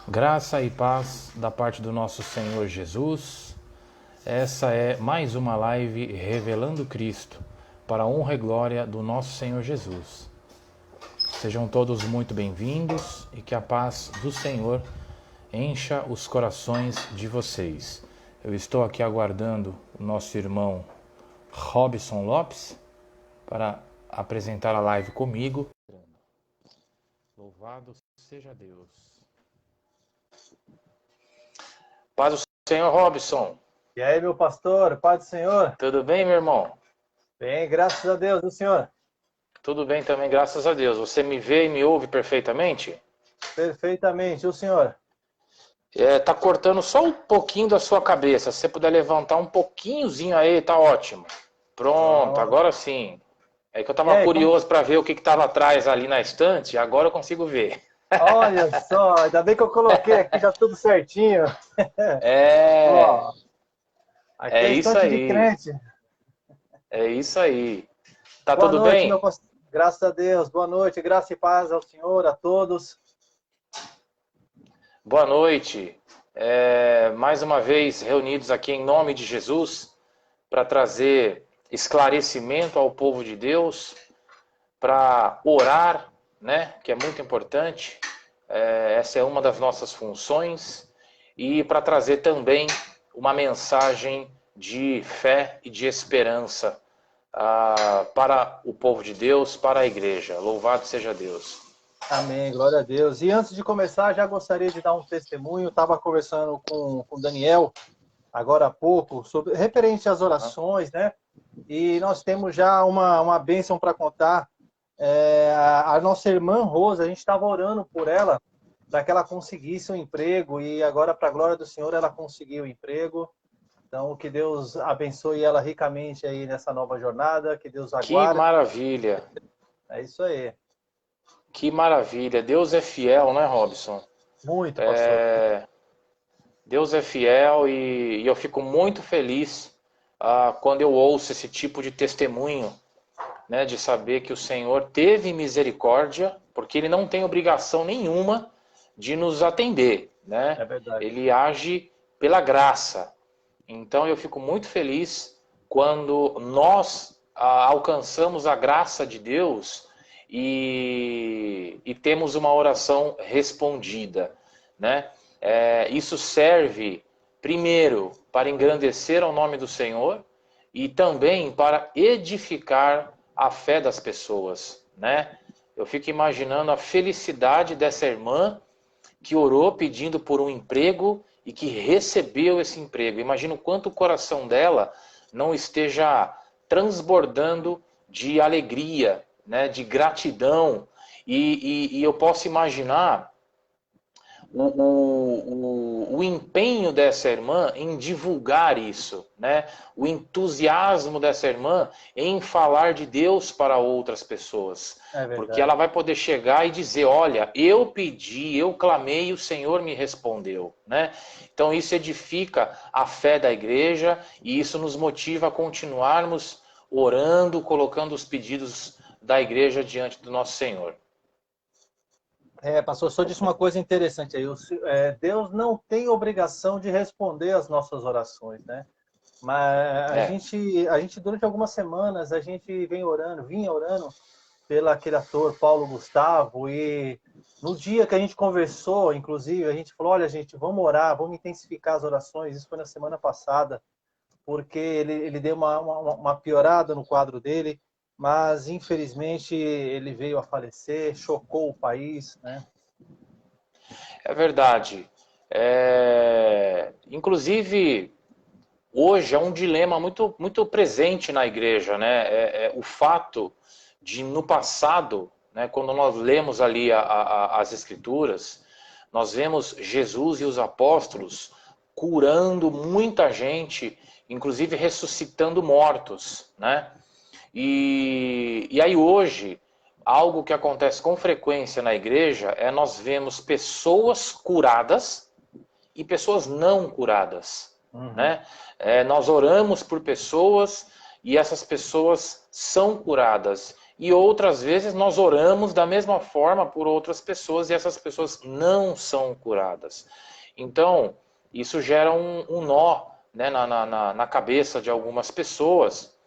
Graça e paz da parte do nosso Senhor Jesus. Essa é mais uma live revelando Cristo para a honra e glória do nosso Senhor Jesus. Sejam todos muito bem-vindos e que a paz do Senhor encha os corações de vocês. Eu estou aqui aguardando o nosso irmão Robson Lopes para apresentar a live comigo. Louvado seja Deus. Paz do Senhor, Robson. E aí, meu pastor, paz do Senhor? Tudo bem, meu irmão? Bem, graças a Deus, do Senhor? Tudo bem também, graças a Deus. Você me vê e me ouve perfeitamente? Perfeitamente, o Senhor? Tá cortando só um pouquinho da sua cabeça. Se você puder levantar um pouquinhozinho aí, tá ótimo. Pronto, agora sim. É que eu tava curioso para ver o que estava atrás ali na estante, agora eu consigo ver. Olha só, ainda bem que eu coloquei aqui já tudo certinho. Ó, aqui é isso estante de aí. crente. É isso aí. Tá Boa tudo noite, bem? meu pastor. Graças a Deus. Boa noite, graça e paz ao Senhor, a todos. Boa noite. Mais uma vez reunidos aqui em nome de Jesus para trazer esclarecimento ao povo de Deus, para orar, né, que é muito importante. Essa é uma das nossas funções, e para trazer também uma mensagem de fé e de esperança para o povo de Deus, para a igreja. Louvado seja Deus. Amém, glória a Deus. E antes de começar, já gostaria de dar um testemunho. Estava conversando com o Daniel, agora há pouco, sobre referente às orações, né? E nós temos já uma bênção para contar. A nossa irmã Rosa, a gente estava orando por ela, para que ela conseguisse um emprego, e agora, para a glória do Senhor, ela conseguiu o emprego. Então, que Deus abençoe ela ricamente aí nessa nova jornada, que Deus aguarde. Que maravilha! É isso aí. Que maravilha! Deus é fiel, né, Robson? Muito, pastor. Deus é fiel e eu fico muito feliz quando eu ouço esse tipo de testemunho, né, de saber que o Senhor teve misericórdia, porque Ele não tem obrigação nenhuma de nos atender, né? É verdade. Ele age pela graça. Então eu fico muito feliz quando nós alcançamos a graça de Deus e temos uma oração respondida, né? Isso serve, primeiro, para engrandecer ao nome do Senhor e também para edificar a fé das pessoas, né? Eu fico imaginando a felicidade dessa irmã que orou pedindo por um emprego e que recebeu esse emprego. Imagino quanto o coração dela não esteja transbordando de alegria, né, de gratidão. E eu posso imaginar o empenho dessa irmã em divulgar isso, né? O entusiasmo dessa irmã em falar de Deus para outras pessoas. Porque ela vai poder chegar e dizer, olha, eu pedi, eu clamei e o Senhor me respondeu, né? Então isso edifica a fé da igreja e isso nos motiva a continuarmos orando, colocando os pedidos da igreja diante do nosso Senhor. Pastor, só disse uma coisa interessante aí. Deus não tem obrigação de responder às nossas orações, né? Mas a gente, durante algumas semanas, a gente vinha orando pelo aquele ator Paulo Gustavo, e no dia que a gente conversou, inclusive, a gente falou, olha, gente, vamos orar, vamos intensificar as orações. Isso foi na semana passada, porque ele deu uma piorada no quadro dele, mas infelizmente ele veio a falecer, chocou o país, né? É verdade. Inclusive, hoje é um dilema muito, muito presente na igreja, né? O fato de, no passado, né, quando nós lemos ali as Escrituras, nós vemos Jesus e os apóstolos curando muita gente, inclusive ressuscitando mortos, né? E aí hoje, algo que acontece com frequência na igreja é nós vemos pessoas curadas e pessoas não curadas, né? Nós oramos por pessoas e essas pessoas são curadas. e outras vezes nós oramos da mesma forma por outras pessoas e essas pessoas não são curadas. Então, isso gera um nó, né, na cabeça de algumas pessoas.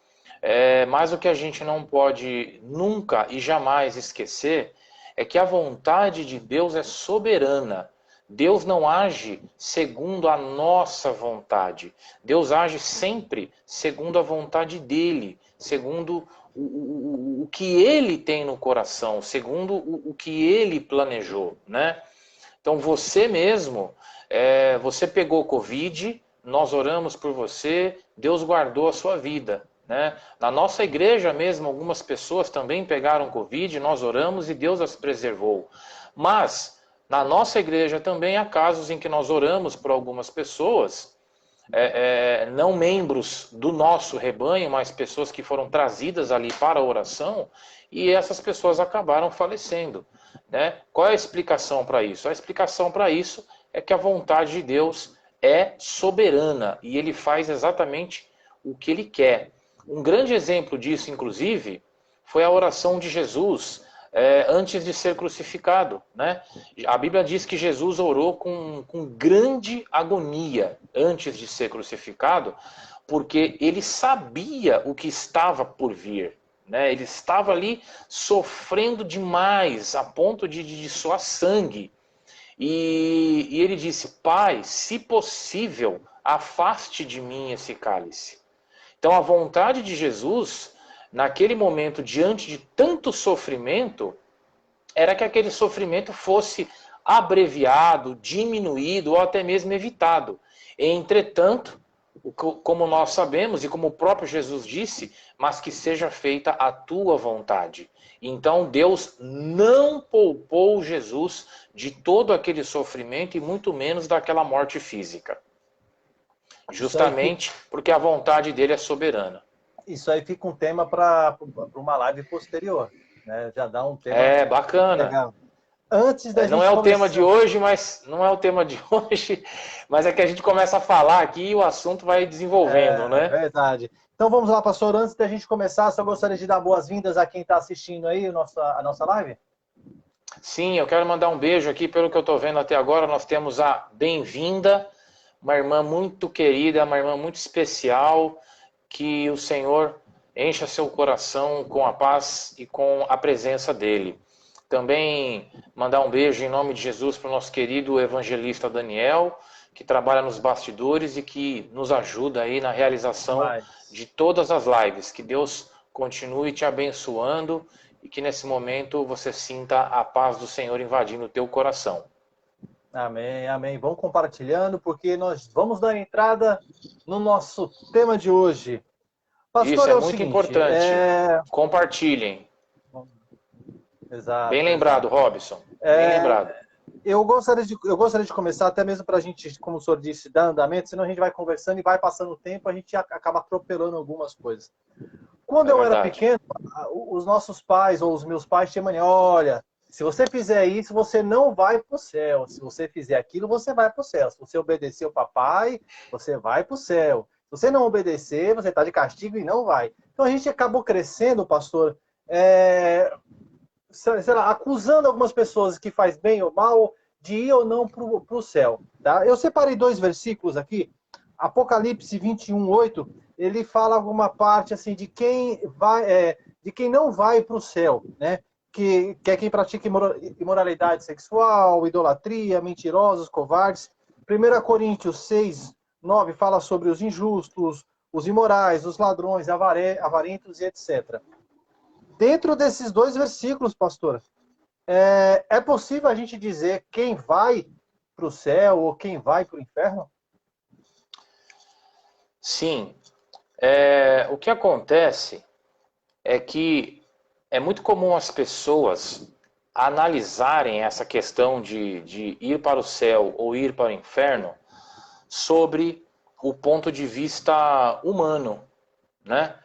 Mas o que a gente não pode nunca e jamais esquecer é que a vontade de Deus é soberana. Deus não age segundo a nossa vontade. Deus age sempre segundo a vontade dele, segundo o que ele tem no coração, segundo o que ele planejou, né? Então você mesmo, você pegou Covid, nós oramos por você, Deus guardou a sua vida, né? Na nossa igreja mesmo, algumas pessoas também pegaram Covid, nós oramos e Deus as preservou. Mas na nossa igreja também há casos em que nós oramos por algumas pessoas, não membros do nosso rebanho, mas pessoas que foram trazidas ali para a oração, e essas pessoas acabaram falecendo, né? Qual é a explicação para isso? A explicação para isso é que a vontade de Deus é soberana e ele faz exatamente o que ele quer. Um grande exemplo disso, inclusive, foi a oração de Jesus antes de ser crucificado, né? A Bíblia diz que Jesus orou com grande agonia antes de ser crucificado, porque ele sabia o que estava por vir, né? Ele estava ali sofrendo demais, a ponto de suar sangue. E ele disse: Pai, se possível, afaste de mim esse cálice. Então a vontade de Jesus, naquele momento, diante de tanto sofrimento, era que aquele sofrimento fosse abreviado, diminuído ou até mesmo evitado. Entretanto, como nós sabemos e como o próprio Jesus disse, mas que seja feita a tua vontade. Então Deus não poupou Jesus de todo aquele sofrimento e muito menos daquela morte física. Justamente porque a vontade dele é soberana. Isso aí fica um tema para uma live posterior, né? Já dá um tema Bacana. legal. Antes da gente não é o tema de hoje, mas não é o tema de hoje, mas é que a gente começa a falar aqui e o assunto vai desenvolvendo, né? É verdade. Então vamos lá, pastor. Antes da gente começar, só gostaria de dar boas-vindas a quem está assistindo aí a nossa live. Sim, eu quero mandar um beijo aqui, pelo que eu estou vendo até agora, nós temos a Bem-vinda, uma irmã muito querida, uma irmã muito especial, que o Senhor encha seu coração com a paz e com a presença dele. Também mandar um beijo em nome de Jesus para o nosso querido evangelista Daniel, que trabalha nos bastidores e que nos ajuda aí na realização de todas as lives. Que Deus continue te abençoando e que nesse momento você sinta a paz do Senhor invadindo o teu coração. Amém, amém. Vão compartilhando, porque nós vamos dar entrada no nosso tema de hoje. Pastor, isso é muito seguinte, importante. Compartilhem. Exato. Bem lembrado, Robson. Bem lembrado. Eu gostaria de começar, até mesmo para a gente, como o senhor disse, dar andamento, senão a gente vai conversando e vai passando o tempo, a gente acaba atropelando algumas coisas. Quando eu era pequeno, os nossos pais ou os meus pais tinham mania: olha, se você fizer isso, você não vai para o céu. Se você fizer aquilo, você vai para o céu. Se você obedecer o papai, você vai para o céu. Se você não obedecer, você está de castigo e não vai. Então a gente acabou crescendo, pastor, sei lá, acusando algumas pessoas que faz bem ou mal de ir ou não para o céu. Tá? Eu separei 2 versículos aqui. Apocalipse 21:8, ele fala alguma parte assim de quem não vai para o céu, né? Que é quem pratica imoralidade sexual, idolatria, mentirosos, covardes. 1 Coríntios 6:9 fala sobre os injustos, os imorais, os ladrões, avarentos e etc. Dentro desses 2 versículos, pastor, é possível a gente dizer quem vai para o céu ou quem vai para o inferno? Sim. O que acontece é que é muito comum as pessoas analisarem essa questão de ir para o céu ou ir para o inferno sobre o ponto de vista humano, né?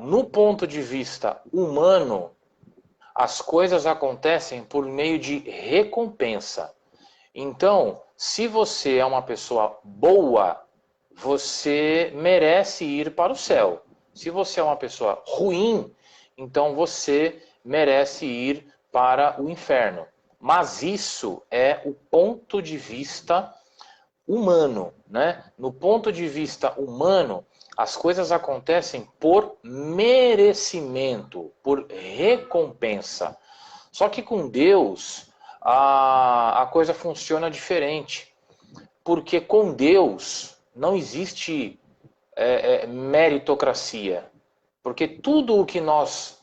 No ponto de vista humano, as coisas acontecem por meio de recompensa. Então, se você é uma pessoa boa, você merece ir para o céu. Se você é uma pessoa ruim, então você merece ir para o inferno. Mas isso é o ponto de vista humano, né? No ponto de vista humano, as coisas acontecem por merecimento, por recompensa. Só que com Deus, a coisa funciona diferente. Porque com Deus não existe meritocracia. Porque tudo o que nós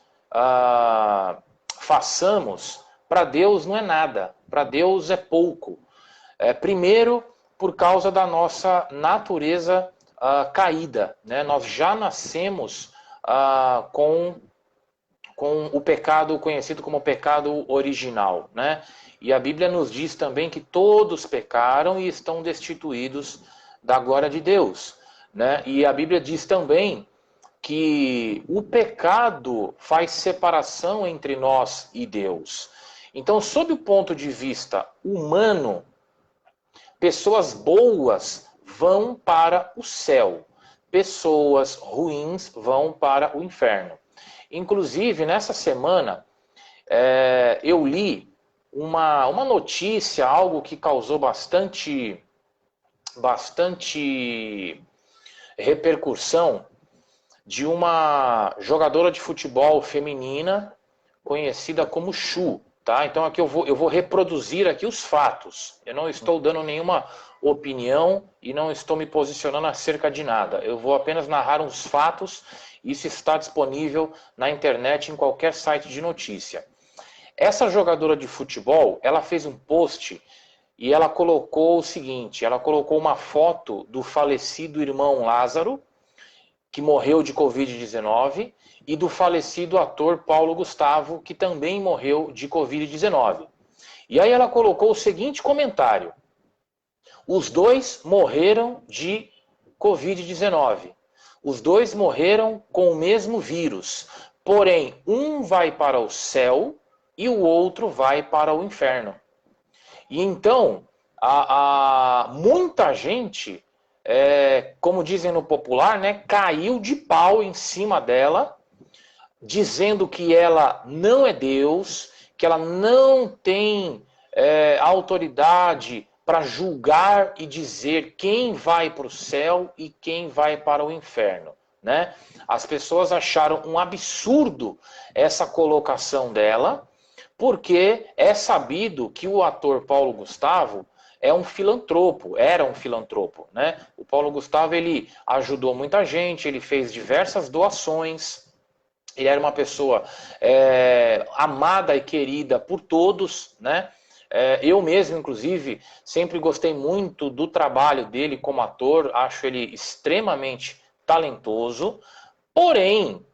façamos, para Deus não é nada. Para Deus é pouco. Primeiro, por causa da nossa natureza caída, né? Nós já nascemos com o pecado conhecido como pecado original, né? E a Bíblia nos diz também que todos pecaram e estão destituídos da glória de Deus, né? E a Bíblia diz também que o pecado faz separação entre nós e Deus. Então, sob o ponto de vista humano, pessoas boas vão para o céu, pessoas ruins vão para o inferno. Inclusive, nessa semana, eu li uma notícia, algo que causou bastante repercussão, de uma jogadora de futebol feminina conhecida como Chu. Tá? Então aqui eu vou reproduzir aqui os fatos. Eu não estou dando nenhuma opinião e não estou me posicionando acerca de nada. Eu vou apenas narrar uns fatos. Isso está disponível na internet, em qualquer site de notícia. Essa jogadora de futebol, ela fez um post e ela colocou o seguinte, ela colocou uma foto do falecido irmão Lázaro, que morreu de Covid-19, e do falecido ator Paulo Gustavo, que também morreu de Covid-19. E aí ela colocou o seguinte comentário: os dois morreram de Covid-19. Os dois morreram com o mesmo vírus. Porém, um vai para o céu e o outro vai para o inferno. E então, muita gente, como dizem no popular, né, caiu de pau em cima dela, dizendo que ela não é Deus, que ela não tem autoridade para julgar e dizer quem vai para o céu e quem vai para o inferno, né? As pessoas acharam um absurdo essa colocação dela, porque é sabido que o ator Paulo Gustavo é um filantropo, era um filantropo, né? O Paulo Gustavo, ele ajudou muita gente, ele fez diversas doações, ele era uma pessoa amada e querida por todos, né? Eu mesmo, inclusive, sempre gostei muito do trabalho dele como ator, acho ele extremamente talentoso, porém,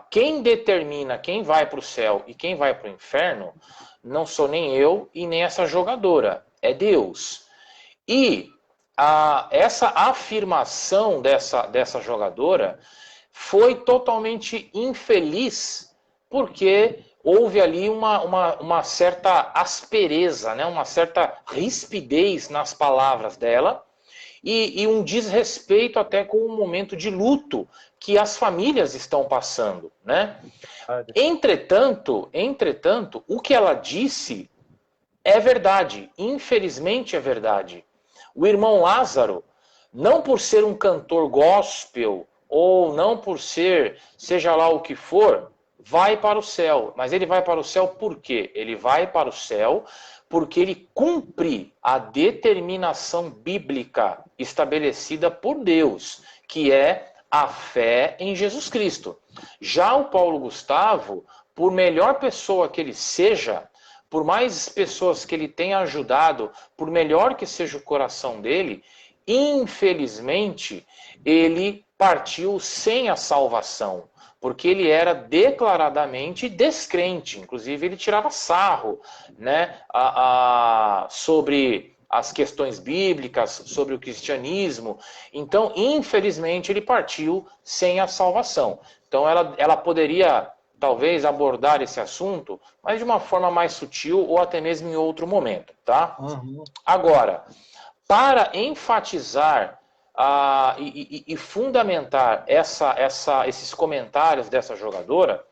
quem determina quem vai para o céu e quem vai para o inferno não sou nem eu e nem essa jogadora, é Deus. E essa afirmação dessa jogadora foi totalmente infeliz, porque houve ali uma certa aspereza, né? Uma certa rispidez nas palavras dela, e um desrespeito até com o momento de luto que as famílias estão passando, né? Entretanto, o que ela disse é verdade, infelizmente é verdade. O irmão Lázaro, não por ser um cantor gospel, ou não por ser, seja lá o que for, vai para o céu. Mas ele vai para o céu por quê? Ele vai para o céu porque ele cumpre a determinação bíblica estabelecida por Deus, que é a fé em Jesus Cristo. Já o Paulo Gustavo, por melhor pessoa que ele seja, por mais pessoas que ele tenha ajudado, por melhor que seja o coração dele, infelizmente, ele partiu sem a salvação, porque ele era declaradamente descrente. Inclusive, ele tirava sarro, né, sobre as questões bíblicas, sobre o cristianismo. Então, infelizmente, ele partiu sem a salvação. Então, ela poderia, talvez, abordar esse assunto, mas de uma forma mais sutil ou até mesmo em outro momento, tá? Uhum. Agora, para enfatizar e fundamentar esses comentários dessa jogadora,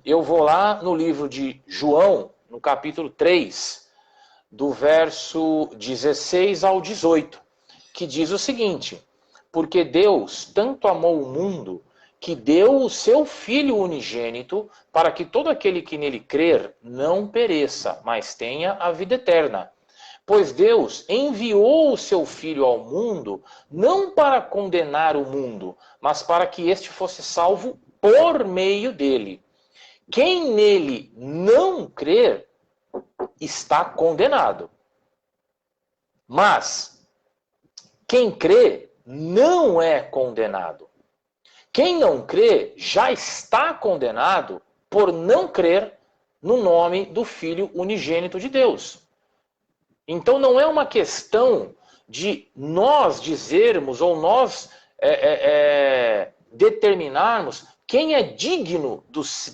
eu vou lá no livro de João, no capítulo 3, do verso 16 ao 18, que diz o seguinte: porque Deus tanto amou o mundo que deu o seu Filho unigênito para que todo aquele que nele crer não pereça, mas tenha a vida eterna. Pois Deus enviou o seu Filho ao mundo não para condenar o mundo, mas para que este fosse salvo por meio dele. Quem nele não crer está condenado. Mas quem crê não é condenado. Quem não crê já está condenado por não crer no nome do Filho unigênito de Deus. Então não é uma questão de nós dizermos ou nós determinarmos quem é digno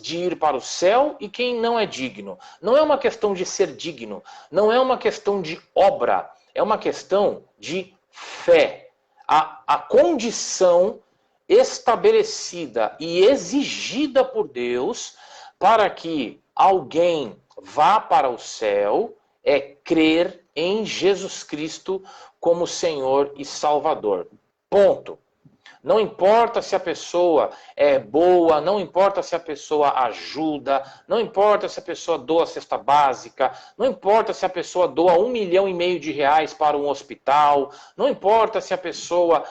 de ir para o céu e quem não é digno. Não é uma questão de ser digno, não é uma questão de obra, é uma questão de fé. A condição estabelecida e exigida por Deus para que alguém vá para o céu é crer em Jesus Cristo como Senhor e Salvador. Ponto. Não importa se a pessoa é boa, não importa se a pessoa ajuda, não importa se a pessoa doa cesta básica, não importa se a pessoa doa R$1,5 milhão para um hospital, não importa se a pessoa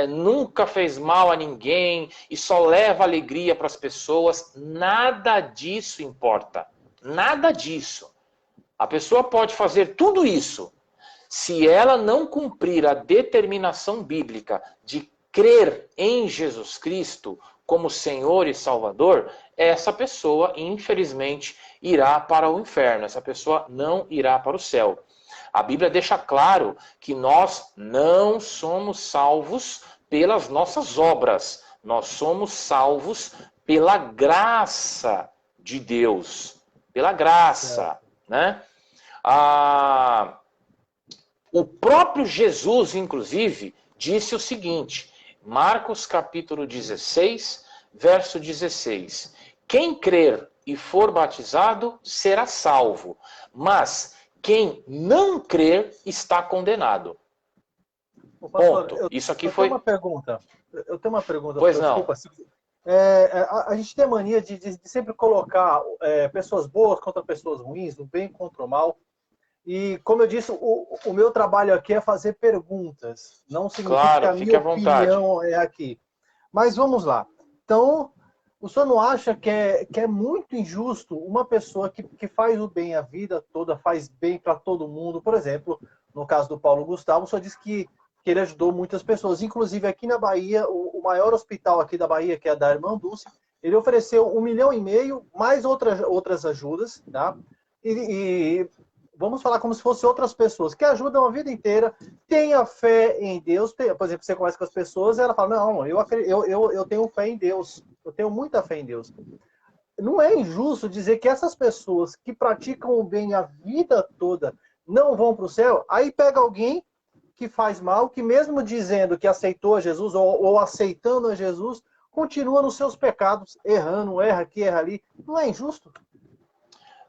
nunca fez mal a ninguém e só leva alegria para as pessoas, nada disso importa. Nada disso. A pessoa pode fazer tudo isso. Se ela não cumprir a determinação bíblica de crer em Jesus Cristo como Senhor e Salvador, essa pessoa, infelizmente, irá para o inferno. Essa pessoa não irá para o céu. A Bíblia deixa claro que nós não somos salvos pelas nossas obras. Nós somos salvos pela graça de Deus. Pela graça, né? O próprio Jesus, inclusive, disse o seguinte, Marcos capítulo 16, verso 16. Quem crer e for batizado será salvo, mas quem não crer está condenado. Ô, pastor, ponto. Isso aqui eu foi... tenho uma pergunta. Eu tenho uma pergunta. Pois não. Desculpa. A gente tem a mania de sempre colocar pessoas boas contra pessoas ruins, o bem contra o mal. E, como eu disse, o meu trabalho aqui é fazer perguntas. Não significa que a minha opinião é aqui. Mas vamos lá. Então, o senhor não acha que é muito injusto uma pessoa que faz o bem a vida toda, faz bem para todo mundo? Por exemplo, no caso do Paulo Gustavo, o senhor disse que ele ajudou muitas pessoas. Inclusive, aqui na Bahia, o maior hospital aqui da Bahia, que é a da Irmã Dulce, ele ofereceu R$1,5 milhão, mais outras ajudas, tá? E vamos falar como se fossem outras pessoas que ajudam a vida inteira, tenha fé em Deus. Por exemplo, você conversa com as pessoas e ela fala, não, eu tenho fé em Deus, eu tenho muita fé em Deus. Não é injusto dizer que essas pessoas que praticam o bem a vida toda não vão para o céu, aí pega alguém que faz mal, que mesmo dizendo que aceitou a Jesus ou aceitando a Jesus, continua nos seus pecados, errando, erra aqui, erra ali. Não é injusto?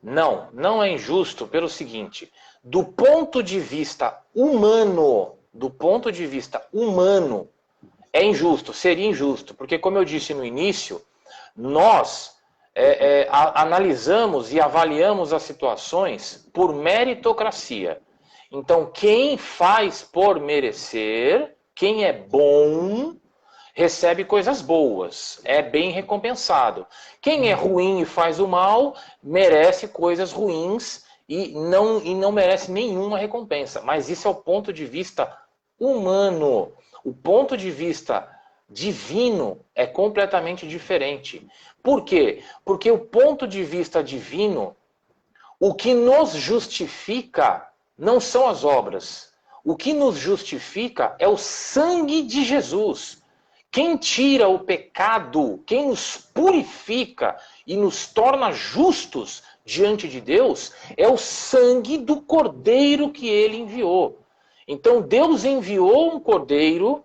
Não, não é injusto pelo seguinte, do ponto de vista humano, é injusto, seria injusto, porque como eu disse no início, nós analisamos e avaliamos as situações por meritocracia. Então, quem faz por merecer, quem é bom, recebe coisas boas, é bem recompensado. Quem é ruim e faz o mal, merece coisas ruins e não merece nenhuma recompensa. Mas isso é o ponto de vista humano. O ponto de vista divino é completamente diferente. Por quê? Porque o ponto de vista divino, o que nos justifica não são as obras. O que nos justifica é o sangue de Jesus. Quem tira o pecado, quem nos purifica e nos torna justos diante de Deus, é o sangue do Cordeiro que ele enviou. Então Deus enviou um cordeiro,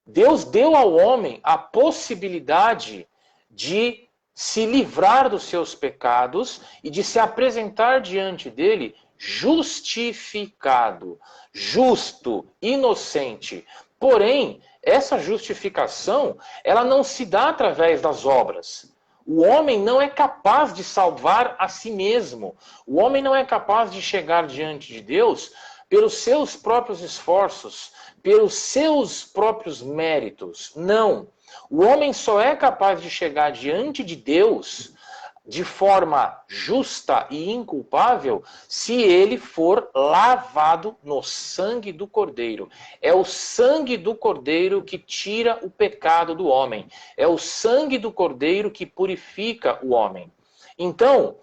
Deus deu ao homem a possibilidade de se livrar dos seus pecados e de se apresentar diante dele justificado, justo, inocente. Porém, essa justificação, ela não se dá através das obras. O homem não é capaz de salvar a si mesmo. O homem não é capaz de chegar diante de Deus pelos seus próprios esforços, pelos seus próprios méritos. Não. O homem só é capaz de chegar diante de Deus de forma justa e inculpável se ele for lavado no sangue do Cordeiro. É o sangue do Cordeiro que tira o pecado do homem. É o sangue do Cordeiro que purifica o homem. Então,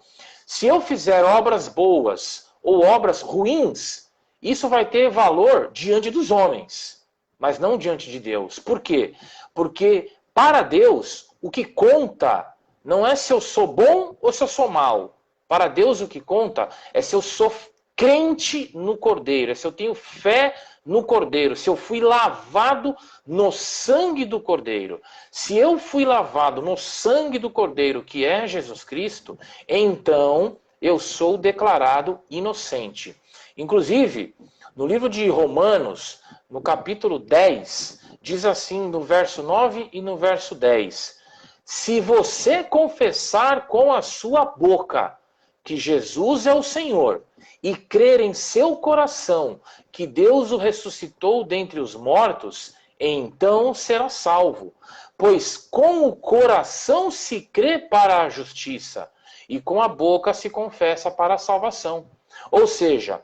se eu fizer obras boas ou obras ruins, isso vai ter valor diante dos homens, mas não diante de Deus. Por quê? Porque para Deus, o que conta não é se eu sou bom ou se eu sou mal. Para Deus o que conta é se eu sou crente no Cordeiro, é se eu tenho fé no Cordeiro, se eu fui lavado no sangue do Cordeiro. Se eu fui lavado no sangue do Cordeiro, que é Jesus Cristo, então eu sou declarado inocente. Inclusive, no livro de Romanos, no capítulo 10, diz assim no verso 9 e no verso 10... Se você confessar com a sua boca que Jesus é o Senhor e crer em seu coração que Deus o ressuscitou dentre os mortos, então será salvo. Pois com o coração se crê para a justiça e com a boca se confessa para a salvação. Ou seja,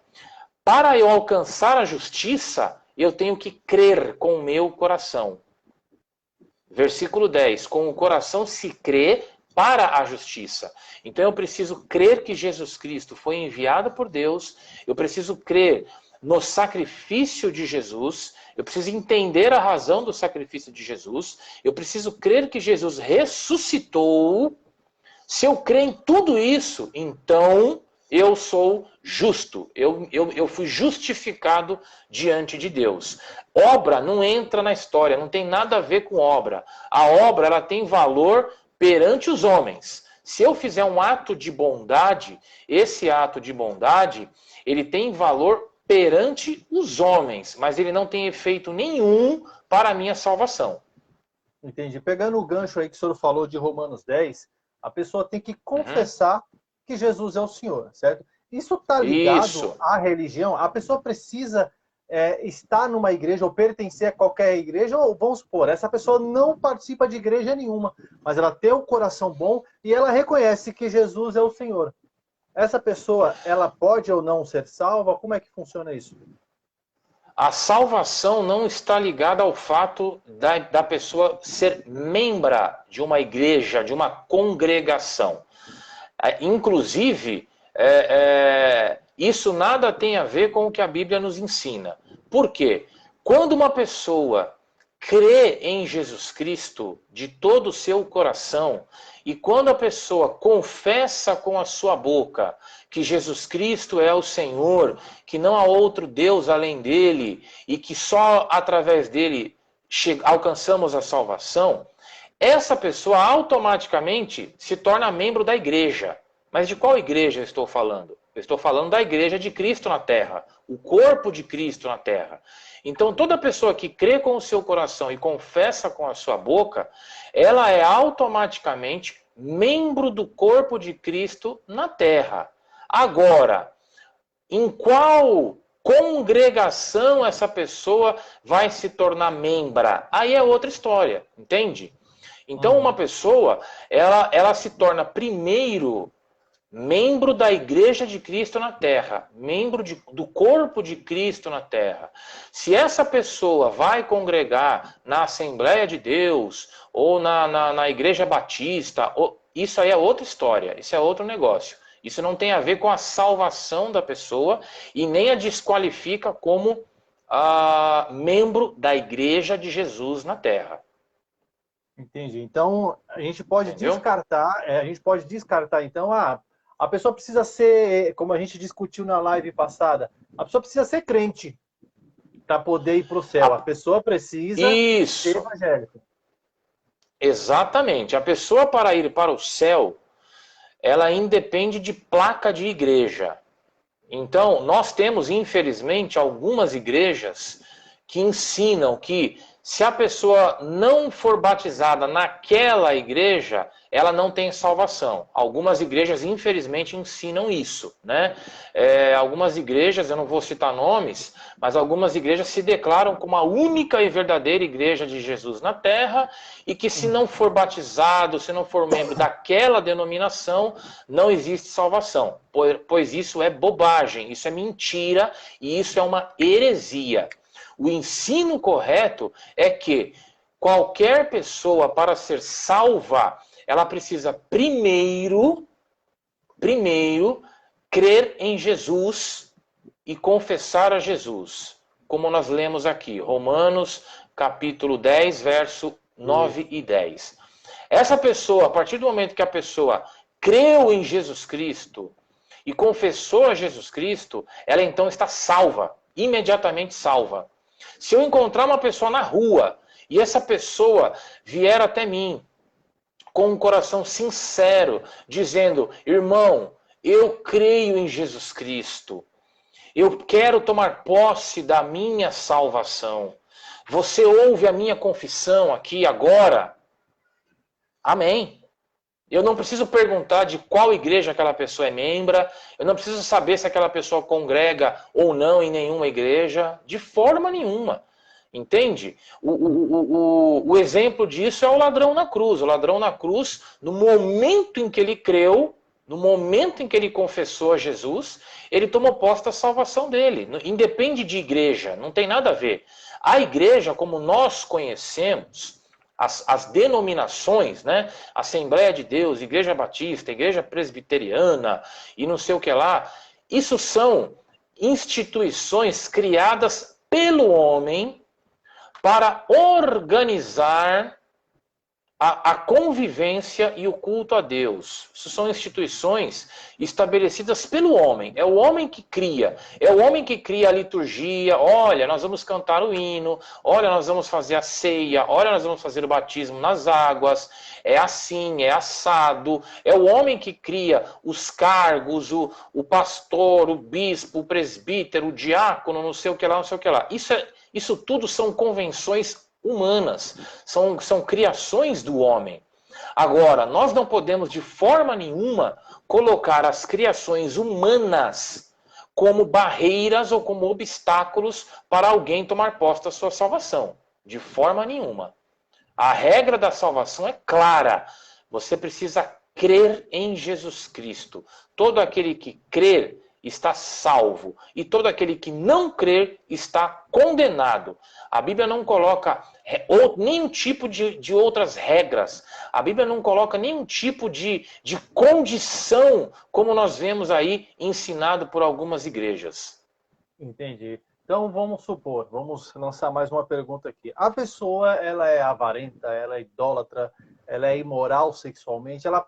para eu alcançar a justiça, eu tenho que crer com o meu coração. Versículo 10, com o coração se crê para a justiça. Então eu preciso crer que Jesus Cristo foi enviado por Deus, eu preciso crer no sacrifício de Jesus, eu preciso entender a razão do sacrifício de Jesus, eu preciso crer que Jesus ressuscitou. Se eu crer em tudo isso, então eu sou justo, eu fui justificado diante de Deus. Obra não entra na história, não tem nada a ver com obra. A obra ela tem valor perante os homens. Se eu fizer um ato de bondade, esse ato de bondade, ele tem valor perante os homens, mas ele não tem efeito nenhum para a minha salvação. Entendi. Pegando o gancho aí que o senhor falou de Romanos 10, a pessoa tem que confessar que Jesus é o Senhor, certo? Isso está ligado à religião? A pessoa precisa estar numa igreja ou pertencer a qualquer igreja? Ou, vamos supor, essa pessoa não participa de igreja nenhuma, mas ela tem o coração bom e ela reconhece que Jesus é o Senhor. Essa pessoa, ela pode ou não ser salva? Como é que funciona isso? A salvação não está ligada ao fato da pessoa ser membra de uma igreja, de uma congregação. Inclusive, isso nada tem a ver com o que a Bíblia nos ensina. Por quê? Quando uma pessoa crê em Jesus Cristo de todo o seu coração, e quando a pessoa confessa com a sua boca que Jesus Cristo é o Senhor, que não há outro Deus além dele, e que só através dele alcançamos a salvação, essa pessoa automaticamente se torna membro da igreja. Mas de qual igreja eu estou falando? Eu estou falando da igreja de Cristo na terra, o corpo de Cristo na terra. Então toda pessoa que crê com o seu coração e confessa com a sua boca, ela é automaticamente membro do corpo de Cristo na terra. Agora, em qual congregação essa pessoa vai se tornar membra? Aí é outra história, entende? Então uma pessoa, ela se torna primeiro membro da igreja de Cristo na terra, membro do corpo de Cristo na terra. Se essa pessoa vai congregar na Assembleia de Deus, ou na Igreja Batista, isso aí é outra história, isso é outro negócio. Isso não tem a ver com a salvação da pessoa e nem a desqualifica como membro da igreja de Jesus na terra. Entendi. Então, a gente pode descartar, então, a pessoa precisa ser, como a gente discutiu na live passada, a pessoa precisa ser crente. para poder ir para o céu. A pessoa precisa ser evangélica. Exatamente. A pessoa, para ir para o céu, ela independe de placa de igreja. Então, nós temos, infelizmente, algumas igrejas que ensinam que se a pessoa não for batizada naquela igreja, ela não tem salvação. Algumas igrejas, infelizmente, ensinam isso, né? Algumas igrejas, eu não vou citar nomes, mas algumas igrejas se declaram como a única e verdadeira igreja de Jesus na Terra, e que se não for batizado, se não for membro daquela denominação, não existe salvação. Pois isso é bobagem, isso é mentira, e isso é uma heresia. O ensino correto é que qualquer pessoa, para ser salva, ela precisa primeiro crer em Jesus e confessar a Jesus. Como nós lemos aqui, Romanos capítulo 10, verso 9 e 10. Essa pessoa, a partir do momento que a pessoa creu em Jesus Cristo e confessou a Jesus Cristo, ela então está salva, imediatamente salva. Se eu encontrar uma pessoa na rua e essa pessoa vier até mim com um coração sincero, dizendo: irmão, eu creio em Jesus Cristo, eu quero tomar posse da minha salvação, você ouve a minha confissão aqui agora? Amém. Eu não preciso perguntar de qual igreja aquela pessoa é membra, eu não preciso saber se aquela pessoa congrega ou não em nenhuma igreja, de forma nenhuma. Entende? O exemplo disso é o ladrão na cruz. O ladrão na cruz, no momento em que ele creu, no momento em que ele confessou a Jesus, ele tomou posse da salvação dele. Independe de igreja, não tem nada a ver. A igreja, como nós conhecemos, as denominações, né? Assembleia de Deus, Igreja Batista, Igreja Presbiteriana e não sei o que lá, isso são instituições criadas pelo homem para organizar a convivência e o culto a Deus. Isso são instituições estabelecidas pelo homem. É o homem que cria. É o homem que cria a liturgia. Olha, nós vamos cantar o hino. Olha, nós vamos fazer a ceia. Olha, nós vamos fazer o batismo nas águas. É assim, é assado. É o homem que cria os cargos, o pastor, o bispo, o presbítero, o diácono, não sei o que lá, não sei o que lá. Isso tudo são convenções humanas, são criações do homem. Agora, nós não podemos de forma nenhuma colocar as criações humanas como barreiras ou como obstáculos para alguém tomar posse da sua salvação. De forma nenhuma. A regra da salvação é clara. Você precisa crer em Jesus Cristo. Todo aquele que crer está salvo, e todo aquele que não crer está condenado. A Bíblia não coloca nenhum tipo de outras regras. A Bíblia não coloca nenhum tipo de condição, como nós vemos aí ensinado por algumas igrejas. Entendi. Então vamos supor, vamos lançar mais uma pergunta aqui. A pessoa, ela é avarenta, ela é idólatra, ela é imoral sexualmente, ela,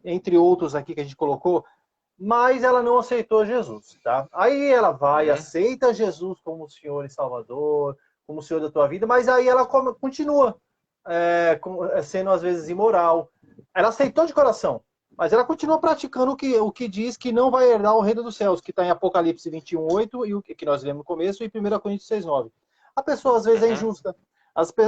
entre outros aqui que a gente colocou, mas ela não aceitou Jesus, tá? Aí ela vai, aceita Jesus como o Senhor e Salvador, como o Senhor da tua vida, mas aí ela continua sendo às vezes imoral. Ela aceitou de coração, mas ela continua praticando o que diz que não vai herdar o reino dos céus, que está em Apocalipse 21:8 e o que nós lemos no começo, e 1 Coríntios 6:9. A pessoa às vezes é injusta,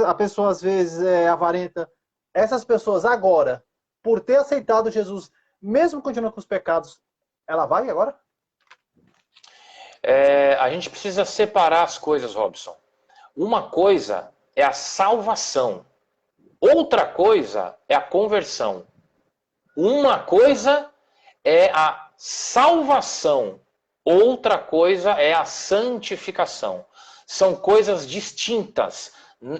a pessoa às vezes é avarenta. Essas pessoas agora, por ter aceitado Jesus, mesmo continuando com os pecados, ela vai agora? A gente precisa separar as coisas, Robson. Uma coisa é a salvação. Outra coisa é a conversão. Uma coisa é a salvação. Outra coisa é a santificação. São coisas distintas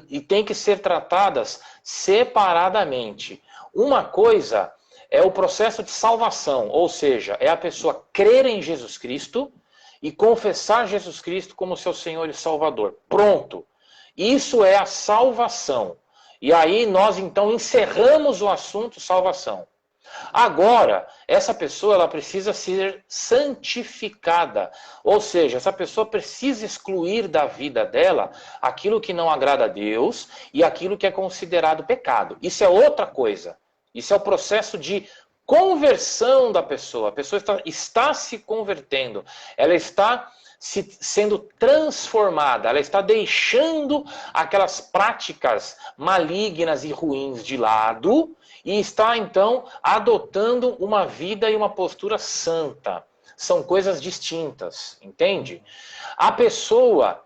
e têm que ser tratadas separadamente. Uma coisa é o processo de salvação, ou seja, é a pessoa crer em Jesus Cristo e confessar Jesus Cristo como seu Senhor e Salvador. Pronto. Isso é a salvação. E aí nós então encerramos o assunto salvação. Agora, essa pessoa ela precisa ser santificada, ou seja, essa pessoa precisa excluir da vida dela aquilo que não agrada a Deus e aquilo que é considerado pecado. Isso é outra coisa. Isso é o processo de conversão da pessoa. A pessoa está se convertendo, ela está sendo transformada, ela está deixando aquelas práticas malignas e ruins de lado e está então adotando uma vida e uma postura santa. São coisas distintas, entende? A pessoa,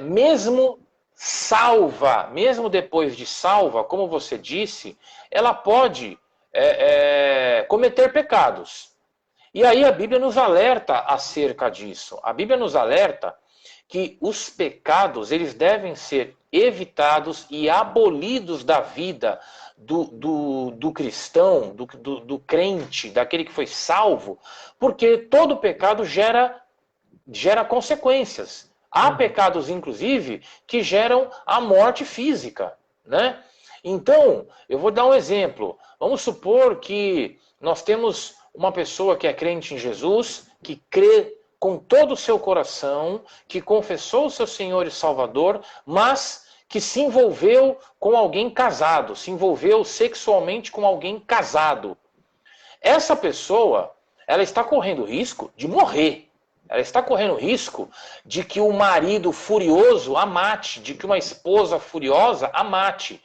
mesmo salva, mesmo depois de salva, como você disse, ela pode cometer pecados. E aí a Bíblia nos alerta acerca disso. A Bíblia nos alerta que os pecados eles devem ser evitados e abolidos da vida do cristão, do crente, daquele que foi salvo, porque todo pecado gera consequências. Há pecados, inclusive, que geram a morte física, né? Então, eu vou dar um exemplo. Vamos supor que nós temos uma pessoa que é crente em Jesus, que crê com todo o seu coração, que confessou o seu Senhor e Salvador, mas que se envolveu com alguém casado, se envolveu sexualmente com alguém casado. Essa pessoa, ela está correndo risco de morrer. Ela está correndo risco de que o marido furioso a mate, de que uma esposa furiosa a mate.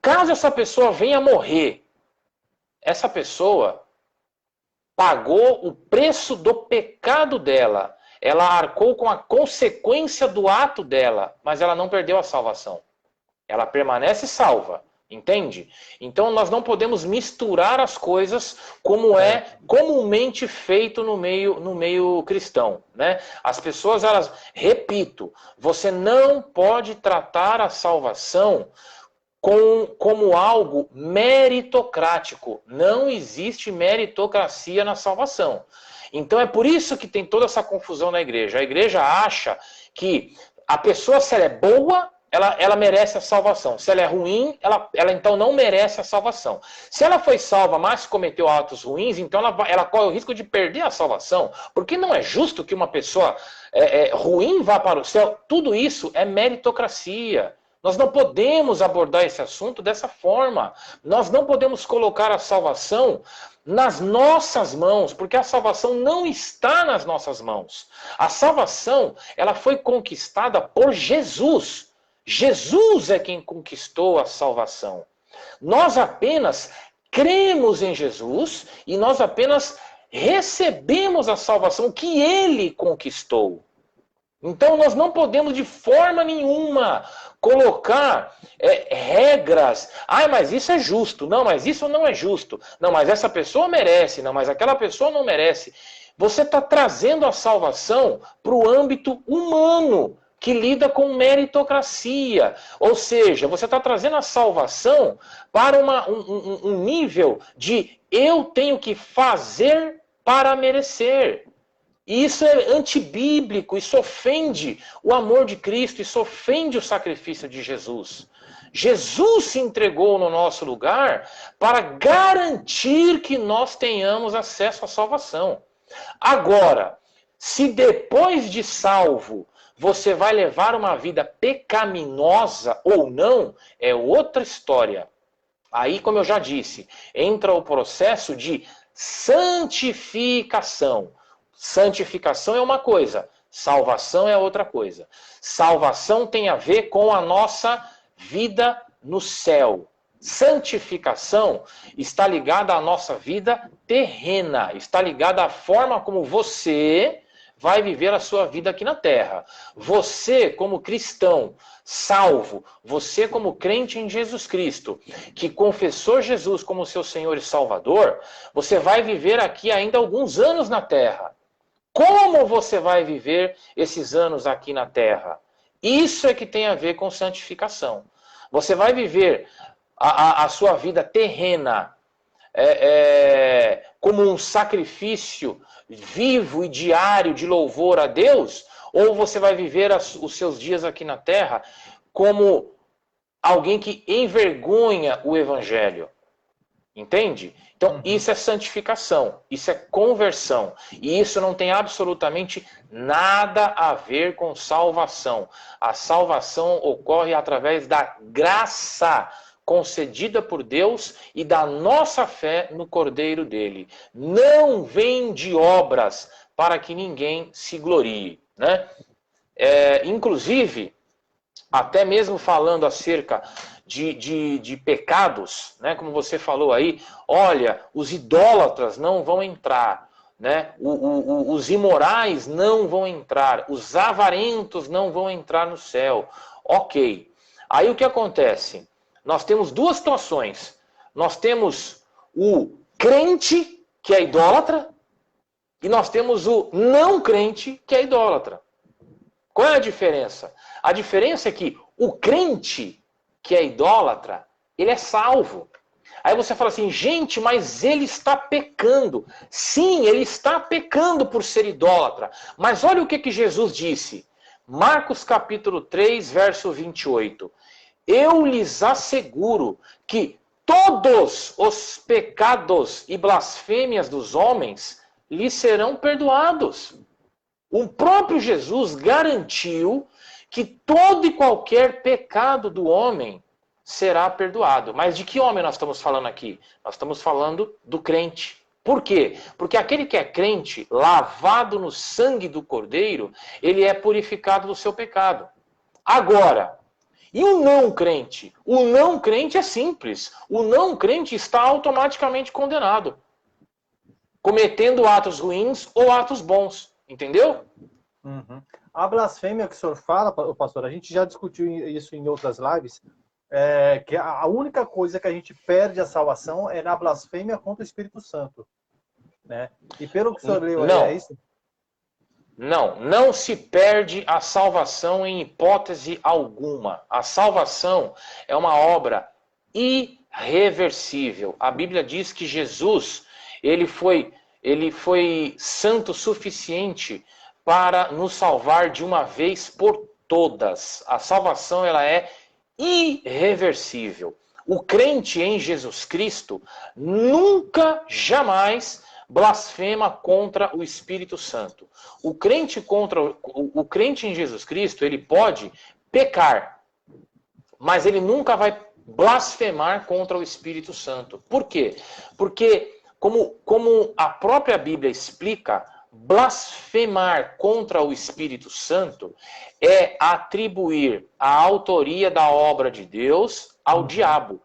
Caso essa pessoa venha morrer, essa pessoa pagou o preço do pecado dela. Ela arcou com a consequência do ato dela, mas ela não perdeu a salvação. Ela permanece salva, entende? Então nós não podemos misturar as coisas como é comumente feito no meio cristão, né? As pessoas, elas, repito, você não pode tratar a salvação como algo meritocrático. Não existe meritocracia na salvação. Então é por isso que tem toda essa confusão na igreja. A igreja acha que a pessoa, se ela é boa, ela merece a salvação. Se ela é ruim, ela então não merece a salvação. Se ela foi salva, mas cometeu atos ruins, então ela corre o risco de perder a salvação. Porque não é justo que uma pessoa ruim vá para o céu. Tudo isso é meritocracia. Nós não podemos abordar esse assunto dessa forma. Nós não podemos colocar a salvação nas nossas mãos, porque a salvação não está nas nossas mãos. A salvação, ela foi conquistada por Jesus. Jesus é quem conquistou a salvação. Nós apenas cremos em Jesus e nós apenas recebemos a salvação que Ele conquistou. Então nós não podemos de forma nenhuma colocar regras. Ah, mas isso é justo. Não, mas isso não é justo. Não, mas essa pessoa merece. Não, mas aquela pessoa não merece. Você está trazendo a salvação para o âmbito humano, que lida com meritocracia. Ou seja, você está trazendo a salvação para um nível de eu tenho que fazer para merecer. E isso é antibíblico, isso ofende o amor de Cristo, isso ofende o sacrifício de Jesus. Jesus se entregou no nosso lugar para garantir que nós tenhamos acesso à salvação. Agora, se depois de salvo você vai levar uma vida pecaminosa ou não, é outra história. Aí, como eu já disse, entra o processo de santificação. Santificação é uma coisa, salvação é outra coisa. Salvação tem a ver com a nossa vida no céu. Santificação está ligada à nossa vida terrena, está ligada à forma como você vai viver a sua vida aqui na terra. Você, como cristão, salvo, você como crente em Jesus Cristo, que confessou Jesus como seu Senhor e Salvador, você vai viver aqui ainda alguns anos na terra. Como você vai viver esses anos aqui na terra? Isso é que tem a ver com santificação. Você vai viver a sua vida terrena como um sacrifício vivo e diário de louvor a Deus? Ou você vai viver os seus dias aqui na terra como alguém que envergonha o Evangelho? Entende? Então, isso é santificação, isso é conversão. E isso não tem absolutamente nada a ver com salvação. A salvação ocorre através da graça concedida por Deus e da nossa fé no Cordeiro dele. Não vem de obras para que ninguém se glorie, né? Inclusive, até mesmo falando acerca de pecados, né? Como você falou aí, olha, os idólatras não vão entrar, né? Os imorais não vão entrar, os avarentos não vão entrar no céu. Ok. Aí o que acontece? Nós temos duas situações. Nós temos o crente, que é idólatra, e nós temos o não crente, que é idólatra. Qual é a diferença? A diferença é que o crente, que é idólatra, ele é salvo. Aí você fala assim, gente, mas ele está pecando. Sim, ele está pecando por ser idólatra. Mas olha o que Jesus disse. Marcos capítulo 3, verso 28. Eu lhes asseguro que todos os pecados e blasfêmias dos homens lhes serão perdoados. O próprio Jesus garantiu que todo e qualquer pecado do homem será perdoado. Mas de que homem nós estamos falando aqui? Nós estamos falando do crente. Por quê? Porque aquele que é crente, lavado no sangue do Cordeiro, ele é purificado do seu pecado. Agora, e o não crente? O não crente é simples. O não crente está automaticamente condenado, cometendo atos ruins ou atos bons. Entendeu? Uhum. A blasfêmia que o senhor fala, pastor, a gente já discutiu isso em outras lives, que a única coisa que a gente perde a salvação é na blasfêmia contra o Espírito Santo. Né? E pelo que o senhor leu, não, é isso? Não se perde a salvação em hipótese alguma. A salvação é uma obra irreversível. A Bíblia diz que Jesus, ele foi santo o suficiente para nos salvar de uma vez por todas. A salvação, ela é irreversível. O crente em Jesus Cristo nunca, jamais blasfema contra o Espírito Santo. O crente em Jesus Cristo, ele pode pecar, mas ele nunca vai blasfemar contra o Espírito Santo. Por quê? Porque, como a própria Bíblia explica, blasfemar contra o Espírito Santo é atribuir a autoria da obra de Deus ao diabo.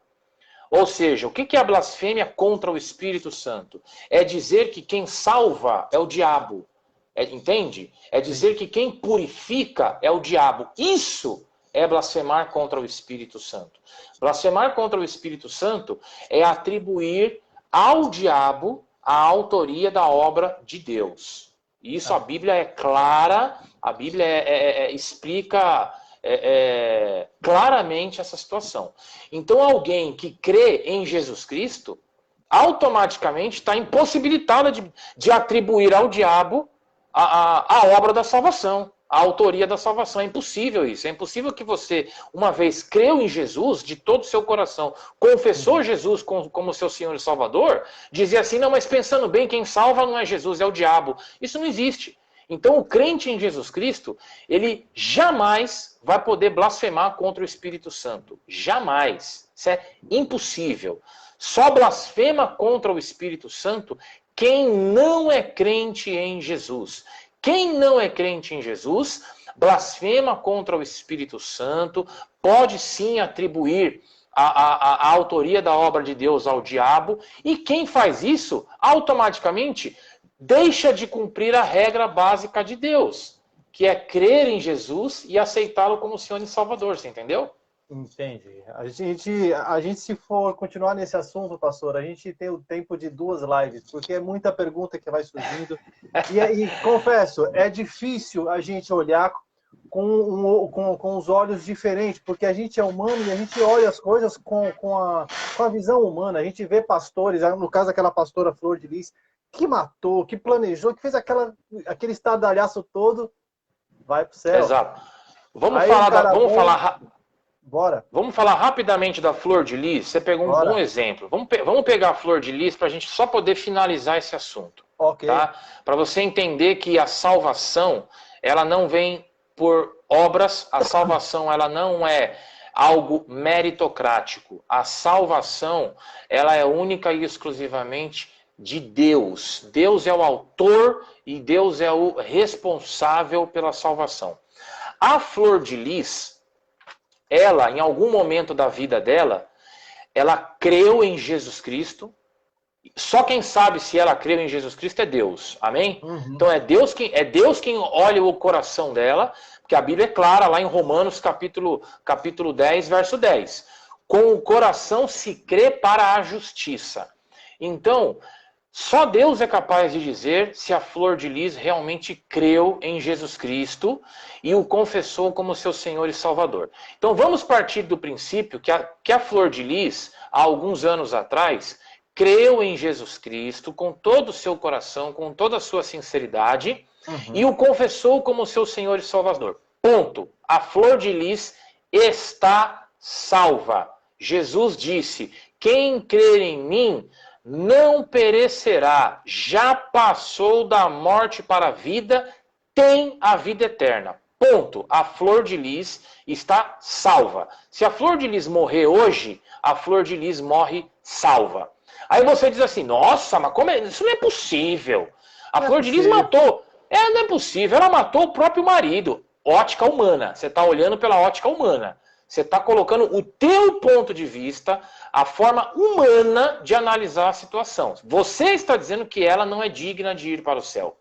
Ou seja, o que é a blasfêmia contra o Espírito Santo? É dizer que quem salva é o diabo. Entende? É dizer que quem purifica é o diabo. Isso é blasfemar contra o Espírito Santo. Blasfemar contra o Espírito Santo é atribuir ao diabo a autoria da obra de Deus. Isso a Bíblia é clara, a Bíblia explica claramente essa situação. Então alguém que crê em Jesus Cristo, automaticamente está impossibilitada de atribuir ao diabo a obra da salvação, a autoria da salvação. É impossível isso. É impossível que você, uma vez creu em Jesus de todo o seu coração, confessou Jesus como seu Senhor e Salvador, dizia assim, não, mas pensando bem, quem salva não é Jesus, é o diabo. Isso não existe. Então o crente em Jesus Cristo, ele jamais vai poder blasfemar contra o Espírito Santo. Jamais. Isso é impossível. Só blasfema contra o Espírito Santo quem não é crente em Jesus. Quem não é crente em Jesus, blasfema contra o Espírito Santo, pode sim atribuir a autoria da obra de Deus ao diabo, e quem faz isso, automaticamente, deixa de cumprir a regra básica de Deus, que é crer em Jesus e aceitá-lo como Senhor e Salvador, você entendeu? Entendi. A gente, se for continuar nesse assunto, pastor, a gente tem o tempo de 2 lives, porque é muita pergunta que vai surgindo. E confesso, é difícil a gente olhar com os olhos diferentes, porque a gente é humano e a gente olha as coisas com a visão humana. A gente vê pastores, no caso aquela pastora Flor de Lis, que matou, que planejou, que fez aquele estardalhaço todo, vai pro céu. Exato. Vamos falar Bora. Vamos falar rapidamente da flor de lis? Você pegou um Bora. bom exemplo. Vamos pegar a flor de lis para a gente só poder finalizar esse assunto. Ok. Tá? Para você entender que a salvação, ela não vem por obras, a salvação ela não é algo meritocrático. A salvação, ela é única e exclusivamente de Deus. Deus é o autor e Deus é o responsável pela salvação. A flor de lis, ela, em algum momento da vida dela, ela creu em Jesus Cristo. Só quem sabe se ela creu em Jesus Cristo é Deus. Amém? Uhum. Então é Deus quem olha o coração dela, porque a Bíblia é clara lá em Romanos capítulo 10, verso 10. Com o coração se crê para a justiça. Então, só Deus é capaz de dizer se a flor de lis realmente creu em Jesus Cristo e o confessou como seu Senhor e Salvador. Então vamos partir do princípio que a flor de lis, há alguns anos atrás, creu em Jesus Cristo com todo o seu coração, com toda a sua sinceridade, e o confessou como seu Senhor e Salvador. Ponto. A flor de lis está salva. Jesus disse: quem crer em mim não perecerá, já passou da morte para a vida, tem a vida eterna. Ponto. A flor de lis está salva. Se a flor de lis morrer hoje, a flor de lis morre salva. Aí você diz assim: nossa, mas como é? Isso não é possível. A flor de lis matou. Não é possível. Ela matou o próprio marido. Ótica humana. Você está olhando pela ótica humana. Você está colocando o teu ponto de vista, a forma humana de analisar a situação. Você está dizendo que ela não é digna de ir para o céu.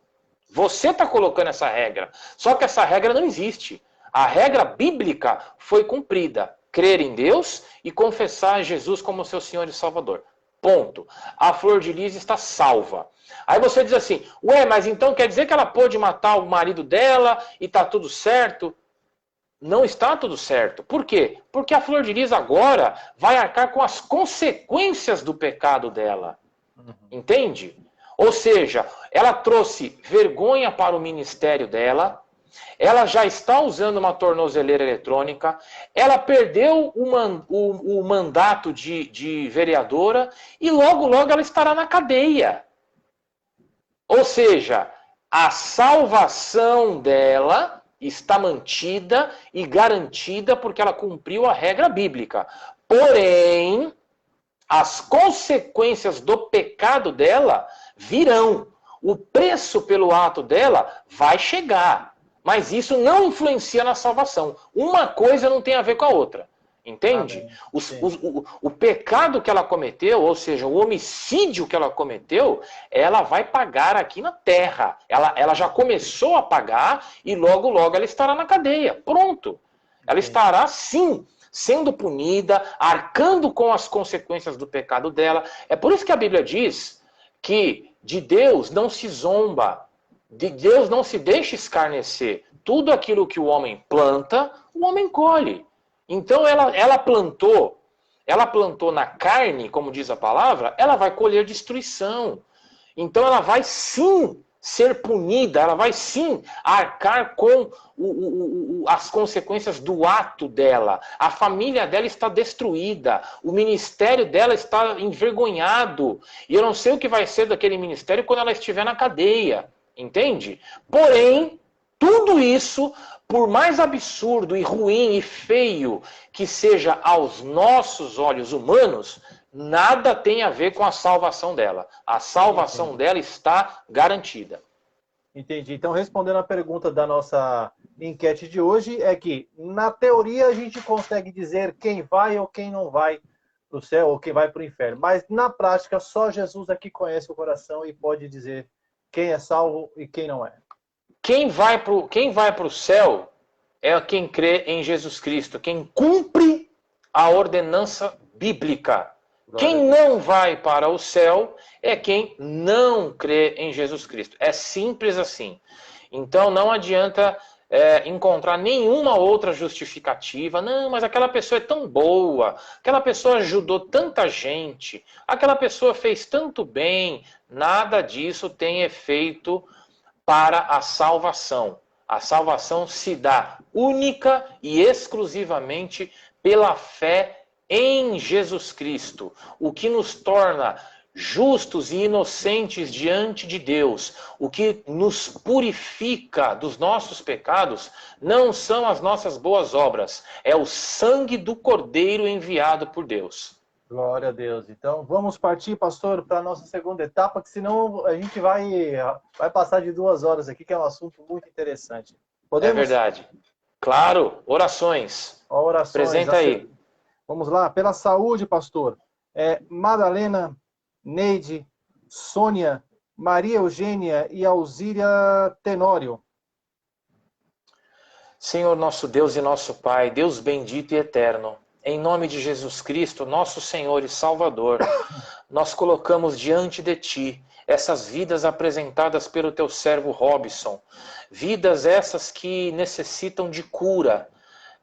Você está colocando essa regra. Só que essa regra não existe. A regra bíblica foi cumprida. Crer em Deus e confessar Jesus como seu Senhor e Salvador. Ponto. A flor de lis está salva. Aí você diz assim: ué, mas então quer dizer que ela pôde matar o marido dela e está tudo certo? Não está tudo certo. Por quê? Porque a flor de lis agora vai arcar com as consequências do pecado dela. Entende? Ou seja, ela trouxe vergonha para o ministério dela, ela já está usando uma tornozeleira eletrônica, ela perdeu o mandato de vereadora e logo ela estará na cadeia. Ou seja, a salvação dela está mantida e garantida porque ela cumpriu a regra bíblica. Porém, as consequências do pecado dela virão. O preço pelo ato dela vai chegar. Mas isso não influencia na salvação. Uma coisa não tem a ver com a outra. Entende? O pecado que ela cometeu, ou seja, o homicídio que ela cometeu, ela vai pagar aqui na terra. Ela já começou a pagar e logo ela estará na cadeia. Pronto. Ela estará, sim, sendo punida, arcando com as consequências do pecado dela. É por isso que a Bíblia diz que de Deus não se zomba, de Deus não se deixa escarnecer. Tudo aquilo que o homem planta, o homem colhe. Então ela plantou na carne, como diz a palavra, ela vai colher destruição. Então ela vai sim ser punida, ela vai sim arcar com as consequências do ato dela. A família dela está destruída, o ministério dela está envergonhado. E eu não sei o que vai ser daquele ministério quando ela estiver na cadeia, entende? Porém, tudo isso, por mais absurdo e ruim e feio que seja aos nossos olhos humanos, nada tem a ver com a salvação dela. A salvação dela está garantida. Entendi. Então, respondendo a pergunta da nossa enquete de hoje, é que, na teoria, a gente consegue dizer quem vai ou quem não vai para o céu ou quem vai para o inferno. Mas, na prática, só Jesus aqui conhece o coração e pode dizer quem é salvo e quem não é. Quem vai para o céu é quem crê em Jesus Cristo, quem cumpre a ordenança bíblica. Quem não vai para o céu é quem não crê em Jesus Cristo. É simples assim. Então não adianta encontrar nenhuma outra justificativa. Não, mas aquela pessoa é tão boa, aquela pessoa ajudou tanta gente, aquela pessoa fez tanto bem. Nada disso tem efeito para a salvação. A salvação se dá única e exclusivamente pela fé em Jesus Cristo, o que nos torna justos e inocentes diante de Deus. O que nos purifica dos nossos pecados não são as nossas boas obras, é o sangue do Cordeiro enviado por Deus. Glória a Deus. Então, vamos partir, pastor, para a nossa segunda etapa, que senão a gente vai passar de 2 horas aqui, que é um assunto muito interessante. Podemos? É verdade. Claro, orações. Orações. Apresenta aí. Vamos lá, pela saúde, pastor. Madalena, Neide, Sônia, Maria Eugênia e Alzíria Tenório. Senhor nosso Deus e nosso Pai, Deus bendito e eterno, em nome de Jesus Cristo, nosso Senhor e Salvador, nós colocamos diante de Ti essas vidas apresentadas pelo Teu servo Robson, vidas essas que necessitam de cura,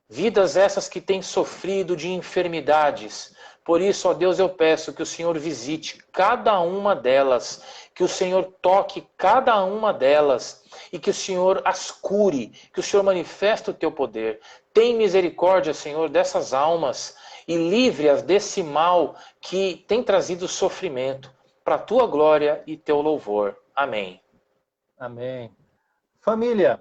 vidas essas que têm sofrido de enfermidades. Por isso, ó Deus, eu peço que o Senhor visite cada uma delas, que o Senhor toque cada uma delas e que o Senhor as cure, que o Senhor manifeste o teu poder. Tem misericórdia, Senhor, dessas almas e livre-as desse mal que tem trazido sofrimento, para a tua glória e teu louvor. Amém. Amém. Família,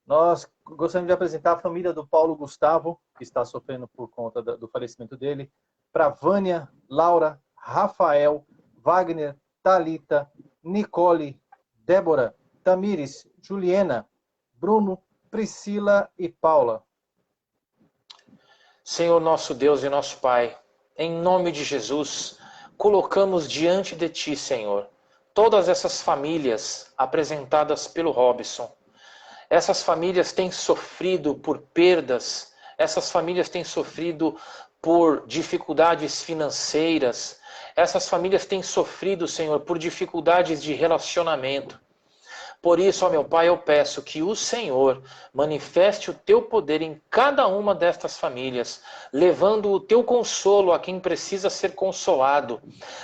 nós gostaríamos de apresentar a família do Paulo Gustavo, que está sofrendo por conta do falecimento dele, para Vânia, Laura, Rafael, Wagner, Thalita, Nicole, Débora, Tamires, Juliana, Bruno, Priscila e Paula. Senhor nosso Deus e nosso Pai, em nome de Jesus, colocamos diante de Ti, Senhor, todas essas famílias apresentadas pelo Robson. Essas famílias têm sofrido por perdas, essas famílias têm sofrido por dificuldades financeiras, essas famílias têm sofrido, Senhor, por dificuldades de relacionamento. Por isso, ó meu Pai, eu peço que o Senhor manifeste o teu poder em cada uma destas famílias, levando o teu consolo a quem precisa ser consolado,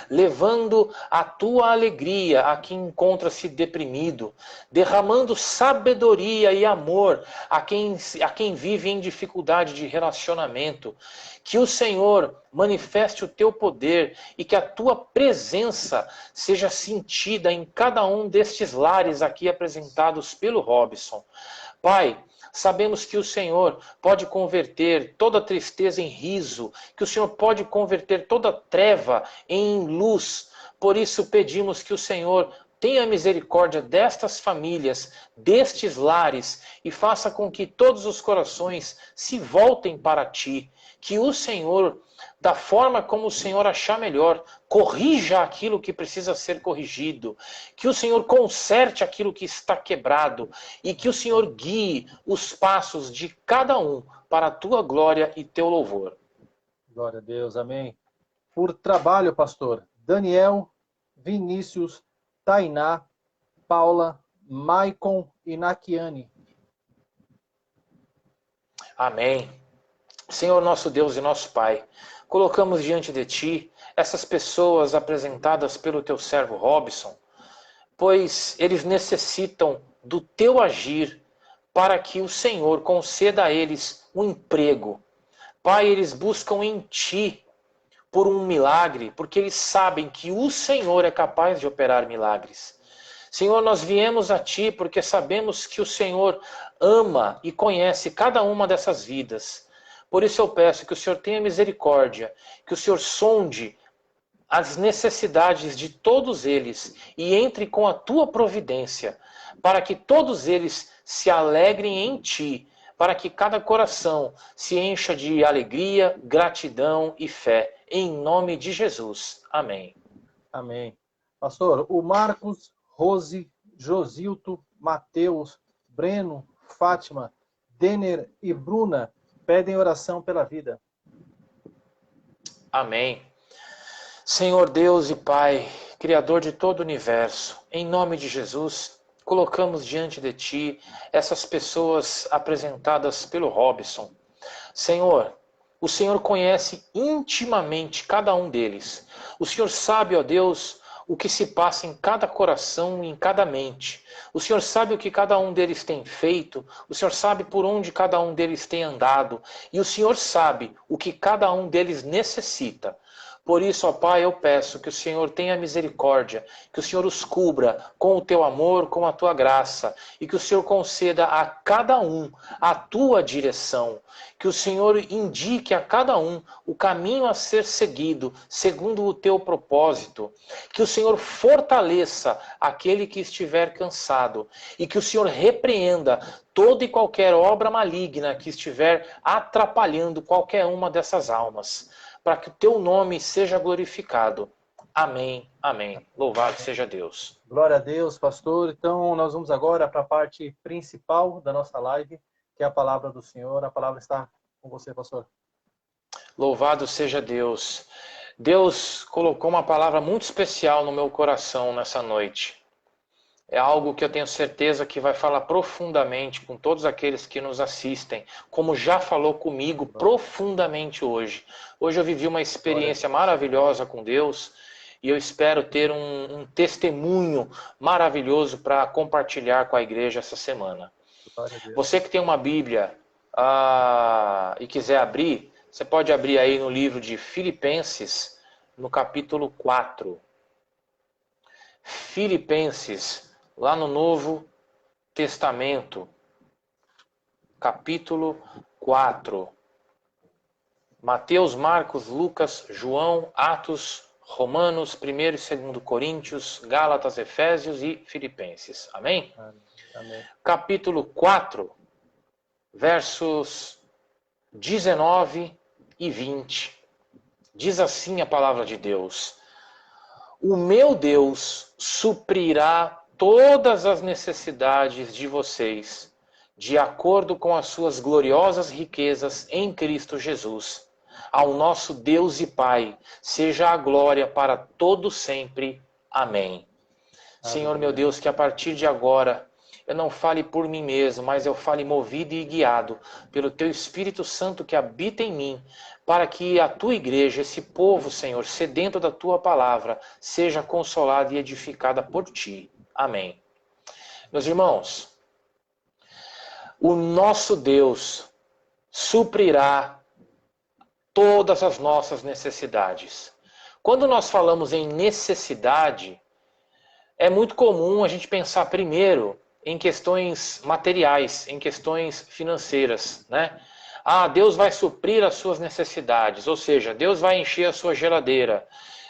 levando a tua alegria a quem encontra-se deprimido, derramando sabedoria e amor a quem vive em dificuldade de relacionamento. Que o Senhor manifeste o teu poder e que a tua presença seja sentida em cada um destes lares aqui apresentados pelo Robson. Pai, sabemos que o Senhor pode converter toda tristeza em riso, que o Senhor pode converter toda treva em luz. Por isso pedimos que o Senhor tenha misericórdia destas famílias, destes lares, e faça com que todos os corações se voltem para Ti. Que o Senhor, da forma como o Senhor achar melhor, corrija aquilo que precisa ser corrigido. Que o Senhor conserte aquilo que está quebrado. E que o Senhor guie os passos de cada um para a Tua glória e Teu louvor. Glória a Deus, amém. Por trabalho, pastor, Daniel, Vinícius, Tainá, Paula, Maicon e Nakiane. Amém. Senhor nosso Deus e nosso Pai, colocamos diante de Ti essas pessoas apresentadas pelo Teu servo Robson, pois eles necessitam do Teu agir para que o Senhor conceda a eles um emprego. Pai, eles buscam em Ti por um milagre, porque eles sabem que o Senhor é capaz de operar milagres. Senhor, nós viemos a Ti porque sabemos que o Senhor ama e conhece cada uma dessas vidas. Por isso eu peço que o Senhor tenha misericórdia, que o Senhor sonde as necessidades de todos eles e entre com a Tua providência, para que todos eles se alegrem em Ti, para que cada coração se encha de alegria, gratidão e fé. Em nome de Jesus. Amém. Amém. Pastor, o Marcos, Rose, Josilto, Mateus, Breno, Fátima, Denner e Bruna pedem oração pela vida. Amém. Senhor Deus e Pai, Criador de todo o universo, em nome de Jesus, colocamos diante de Ti essas pessoas apresentadas pelo Robson. Senhor, o Senhor conhece intimamente cada um deles. O Senhor sabe, ó Deus, o que se passa em cada coração e em cada mente. O Senhor sabe o que cada um deles tem feito, o Senhor sabe por onde cada um deles tem andado, e o Senhor sabe o que cada um deles necessita. Por isso, ó Pai, eu peço que o Senhor tenha misericórdia, que o Senhor os cubra com o teu amor, com a tua graça, e que o Senhor conceda a cada um a tua direção, que o Senhor indique a cada um o caminho a ser seguido, segundo o teu propósito, que o Senhor fortaleça aquele que estiver cansado, e que o Senhor repreenda toda e qualquer obra maligna que estiver atrapalhando qualquer uma dessas almas, para que o teu nome seja glorificado. Amém, amém. Louvado seja Deus. Glória a Deus, pastor. Então, nós vamos agora para a parte principal da nossa live, que é a palavra do Senhor. A palavra está com você, pastor. Louvado seja Deus. Deus colocou uma palavra muito especial no meu coração nessa noite. É algo que eu tenho certeza que vai falar profundamente com todos aqueles que nos assistem, como já falou comigo profundamente hoje. Hoje eu vivi uma experiência maravilhosa com Deus e eu espero ter um testemunho maravilhoso para compartilhar com a igreja essa semana. Você que tem uma Bíblia e quiser abrir, você pode abrir aí no livro de Filipenses, no capítulo 4. Filipenses, lá no Novo Testamento, capítulo 4. Mateus, Marcos, Lucas, João, Atos, Romanos, 1º e 2º Coríntios, Gálatas, Efésios e Filipenses. Amém? Amém. Capítulo 4, versos 19 e 20. Diz assim a palavra de Deus: o meu Deus suprirá todas as necessidades de vocês, de acordo com as suas gloriosas riquezas em Cristo Jesus. Ao nosso Deus e Pai, seja a glória para todo sempre. Amém. Senhor meu Deus, que a partir de agora eu não fale por mim mesmo, mas eu fale movido e guiado pelo Teu Espírito Santo que habita em mim, para que a Tua igreja, esse povo, Senhor, sedento da Tua palavra, seja consolada e edificada por Ti. Amém. Meus irmãos, o nosso Deus suprirá todas as nossas necessidades. Quando nós falamos em necessidade, é muito comum a gente pensar primeiro em questões materiais, em questões financeiras, né? Ah, Deus vai suprir as suas necessidades, ou seja, Deus vai encher a sua geladeira,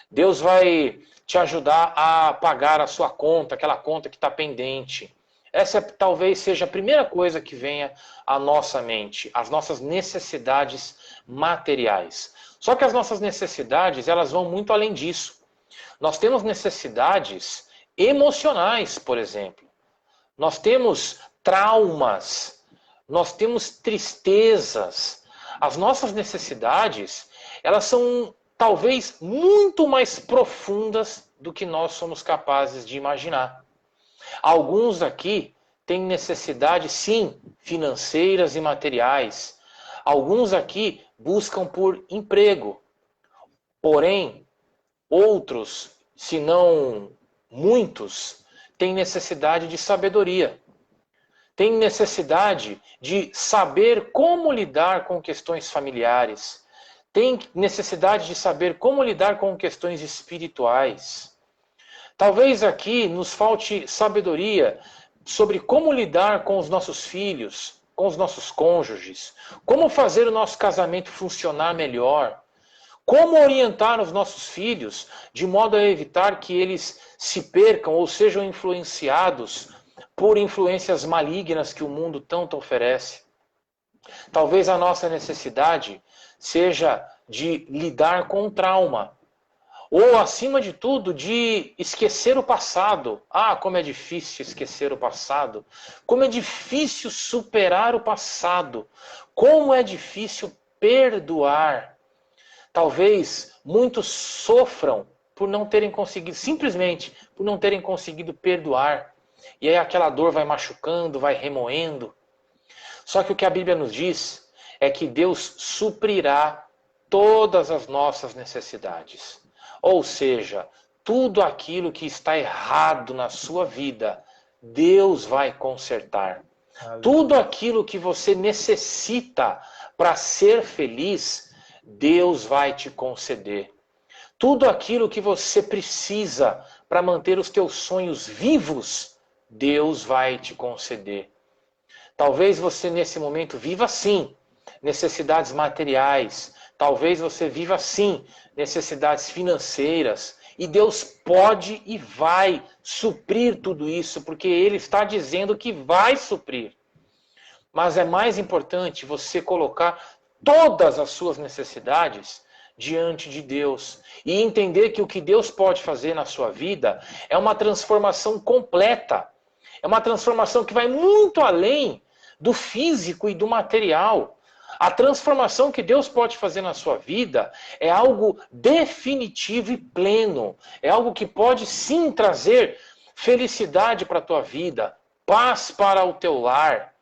Deus vai te ajudar a pagar a sua conta, aquela conta que está pendente. Essa talvez seja a primeira coisa que venha à nossa mente, as nossas necessidades materiais. Só que as nossas necessidades, elas vão muito além disso. Nós temos necessidades emocionais, por exemplo. Nós temos traumas, nós temos tristezas. As nossas necessidades, elas são talvez muito mais profundas do que nós somos capazes de imaginar. Alguns aqui têm necessidades, sim, financeiras e materiais. Alguns aqui buscam por emprego. Porém, outros, se não muitos, têm necessidade de sabedoria. Têm necessidade de saber como lidar com questões familiares. Tem necessidade de saber como lidar com questões espirituais. Talvez aqui nos falte sabedoria sobre como lidar com os nossos filhos, com os nossos cônjuges, como fazer o nosso casamento funcionar melhor, como orientar os nossos filhos de modo a evitar que eles se percam ou sejam influenciados por influências malignas que o mundo tanto oferece. Talvez a nossa necessidade seja de lidar com o trauma. Ou, acima de tudo, de esquecer o passado. Ah, como é difícil esquecer o passado. Como é difícil superar o passado. Como é difícil perdoar. Talvez muitos sofram por não terem conseguido, simplesmente por não terem conseguido perdoar. E aí aquela dor vai machucando, vai remoendo. Só que o que a Bíblia nos diz é que Deus suprirá todas as nossas necessidades. Ou seja, tudo aquilo que está errado na sua vida, Deus vai consertar. Tudo aquilo que você necessita para ser feliz, Deus vai te conceder. Tudo aquilo que você precisa para manter os teus sonhos vivos, Deus vai te conceder. Talvez você nesse momento viva sim necessidades materiais, talvez você viva sim necessidades financeiras, e Deus pode e vai suprir tudo isso, porque Ele está dizendo que vai suprir. Mas é mais importante você colocar todas as suas necessidades diante de Deus e entender que o que Deus pode fazer na sua vida é uma transformação completa. É uma transformação que vai muito além do físico e do material. A transformação que Deus pode fazer na sua vida é algo definitivo e pleno. É algo que pode sim trazer felicidade para a tua vida, paz para o teu lar,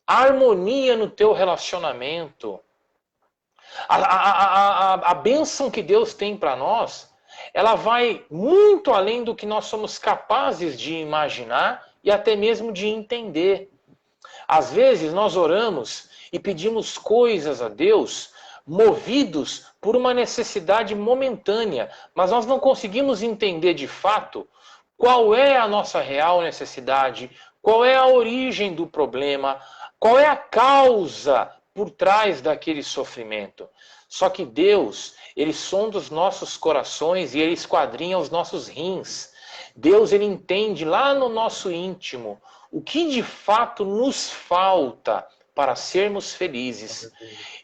harmonia no teu relacionamento. A bênção que Deus tem para nós, ela vai muito além do que nós somos capazes de imaginar e até mesmo de entender. Às vezes nós oramos e pedimos coisas a Deus movidos por uma necessidade momentânea, mas nós não conseguimos entender de fato qual é a nossa real necessidade, qual é a origem do problema, qual é a causa por trás daquele sofrimento. Só que Deus, Ele sonda os nossos corações e Ele esquadrinha os nossos rins. Deus, Ele entende lá no nosso íntimo o que de fato nos falta para sermos felizes.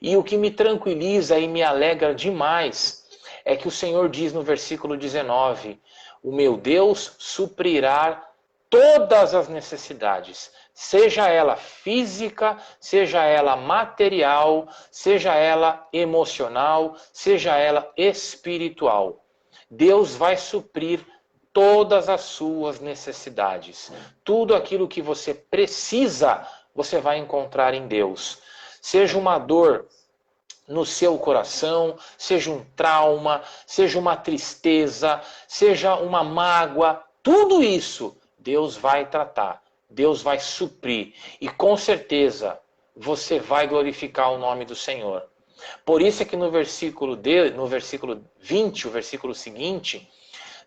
E o que me tranquiliza e me alegra demais é que o Senhor diz no versículo 19: o meu Deus suprirá todas as necessidades, seja ela física, seja ela material, seja ela emocional, seja ela espiritual. Deus vai suprir todas as suas necessidades. Tudo aquilo que você precisa, você vai encontrar em Deus. Seja uma dor no seu coração, seja um trauma, seja uma tristeza, seja uma mágoa, tudo isso Deus vai tratar, Deus vai suprir e com certeza você vai glorificar o nome do Senhor. Por isso é que no versículo 20, o versículo seguinte,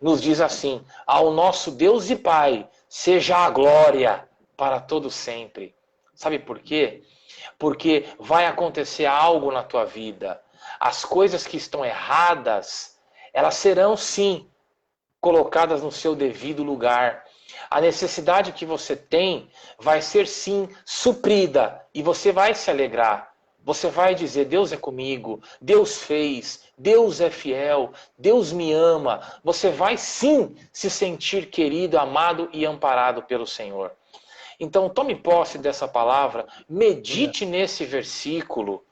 nos diz assim: ao nosso Deus e Pai seja a glória para todo sempre. Sabe por quê? Porque vai acontecer algo na tua vida. As coisas que estão erradas, elas serão sim colocadas no seu devido lugar. A necessidade que você tem vai ser sim suprida e você vai se alegrar. Você vai dizer: Deus é comigo, Deus fez, Deus é fiel, Deus me ama. Você vai sim se sentir querido, amado e amparado pelo Senhor. Então tome posse dessa palavra, medite nesse versículo,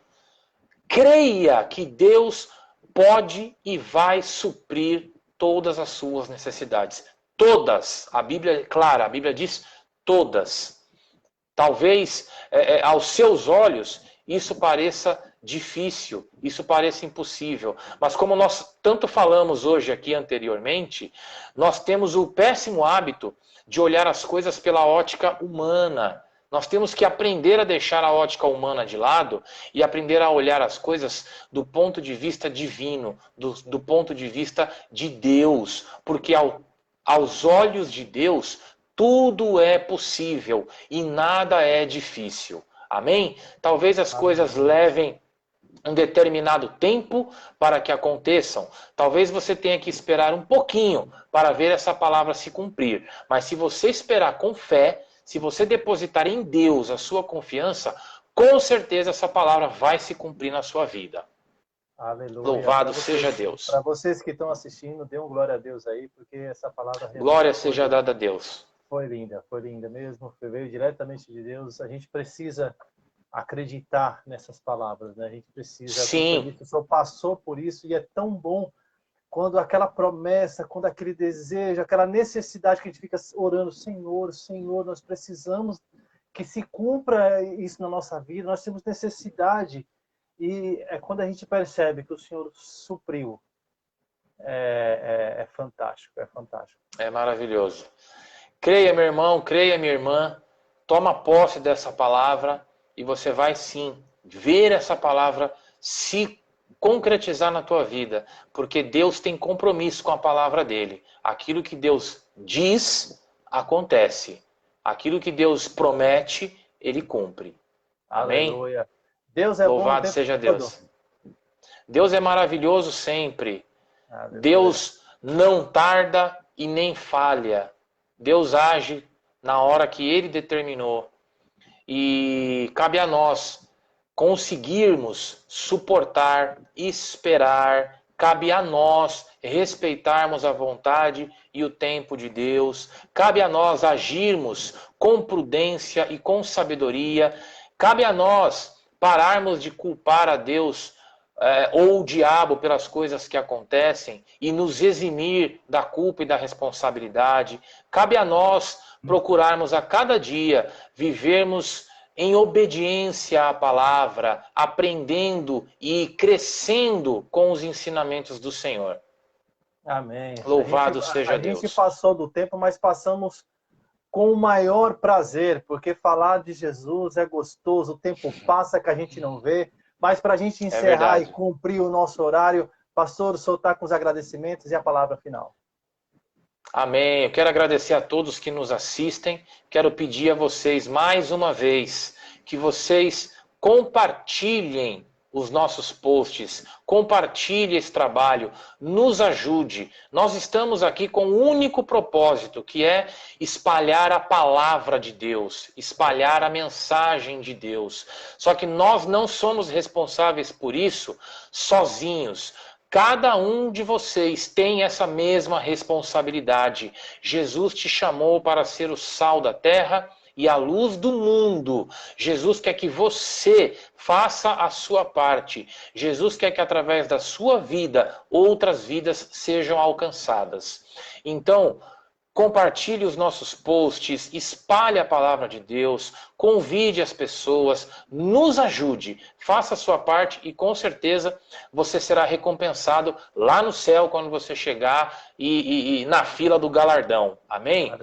creia que Deus pode e vai suprir todas as suas necessidades. Todas. A Bíblia é clara, a Bíblia diz todas. Talvez aos seus olhos isso pareça difícil, isso pareça impossível. Mas como nós tanto falamos hoje aqui anteriormente, nós temos o péssimo hábito de olhar as coisas pela ótica humana. Nós temos que aprender a deixar a ótica humana de lado e aprender a olhar as coisas do ponto de vista divino, do ponto de vista de Deus. Porque aos olhos de Deus, tudo é possível e nada é difícil. Amém? Talvez as coisas levem um determinado tempo para que aconteçam. Talvez você tenha que esperar um pouquinho para ver essa palavra se cumprir. Mas se você esperar com fé, se você depositar em Deus a sua confiança, com certeza essa palavra vai se cumprir na sua vida. Aleluia. Louvado seja Deus. Para vocês que estão assistindo, dê um glória a Deus aí, porque essa palavra... Glória seja dada a Deus. Foi linda mesmo. Veio diretamente de Deus. A gente precisa acreditar nessas palavras, né? A gente precisa... Sim. O Senhor passou por isso e é tão bom quando aquela promessa, quando aquele desejo, aquela necessidade que a gente fica orando: Senhor, Senhor, nós precisamos que se cumpra isso na nossa vida, nós temos necessidade. E é quando a gente percebe que o Senhor supriu, é fantástico, é fantástico. É maravilhoso. Creia, meu irmão, creia, minha irmã, toma posse dessa palavra e você vai sim ver essa palavra se concretizar na tua vida, porque Deus tem compromisso com a palavra dele. Aquilo que Deus diz, acontece. Aquilo que Deus promete, ele cumpre. Amém? Aleluia. Deus é bom o Louvado tempo seja todo. Deus. Deus é maravilhoso sempre. Aleluia. Deus não tarda e nem falha. Deus age na hora que ele determinou. E cabe a nós conseguirmos suportar, esperar, cabe a nós respeitarmos a vontade e o tempo de Deus, cabe a nós agirmos com prudência e com sabedoria, cabe a nós pararmos de culpar a Deus ou o diabo pelas coisas que acontecem e nos eximir da culpa e da responsabilidade. Cabe a nós procurarmos a cada dia vivermos em obediência à palavra, aprendendo e crescendo com os ensinamentos do Senhor. Amém. Louvado seja Deus. A gente passou do tempo, mas passamos com o maior prazer, porque falar de Jesus é gostoso, o tempo passa que a gente não vê, mas para a gente encerrar e cumprir o nosso horário, pastor, o senhor está com os agradecimentos e a palavra final. Amém. Eu quero agradecer a todos que nos assistem. Quero pedir a vocês mais uma vez que vocês compartilhem os nossos posts, compartilhe esse trabalho, nos ajude. Nós estamos aqui com um único propósito, que é espalhar a palavra de Deus, espalhar a mensagem de Deus. Só que nós não somos responsáveis por isso sozinhos. Cada um de vocês tem essa mesma responsabilidade. Jesus te chamou para ser o sal da terra e a luz do mundo. Jesus quer que você faça a sua parte. Jesus quer que através da sua vida, outras vidas sejam alcançadas. Então, compartilhe os nossos posts, espalhe a palavra de Deus, convide as pessoas, nos ajude, faça a sua parte e com certeza você será recompensado lá no céu quando você chegar e na fila do galardão. Amém?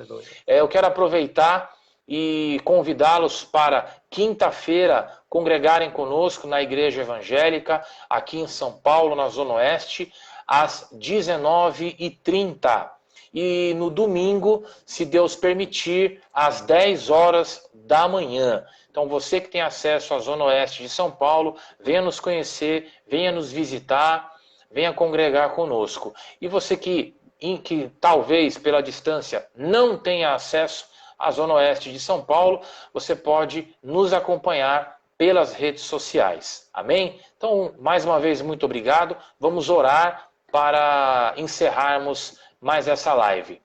Eu quero aproveitar e convidá-los para quinta-feira congregarem conosco na Igreja Evangélica, aqui em São Paulo, na Zona Oeste, às 19h30. E no domingo, se Deus permitir, às 10 horas da manhã. Então você que tem acesso à Zona Oeste de São Paulo, venha nos conhecer, venha nos visitar, venha congregar conosco. E você que talvez pela distância não tenha acesso à Zona Oeste de São Paulo, você pode nos acompanhar pelas redes sociais. Amém? Então, mais uma vez, muito obrigado. Vamos orar para encerrarmos mais essa live.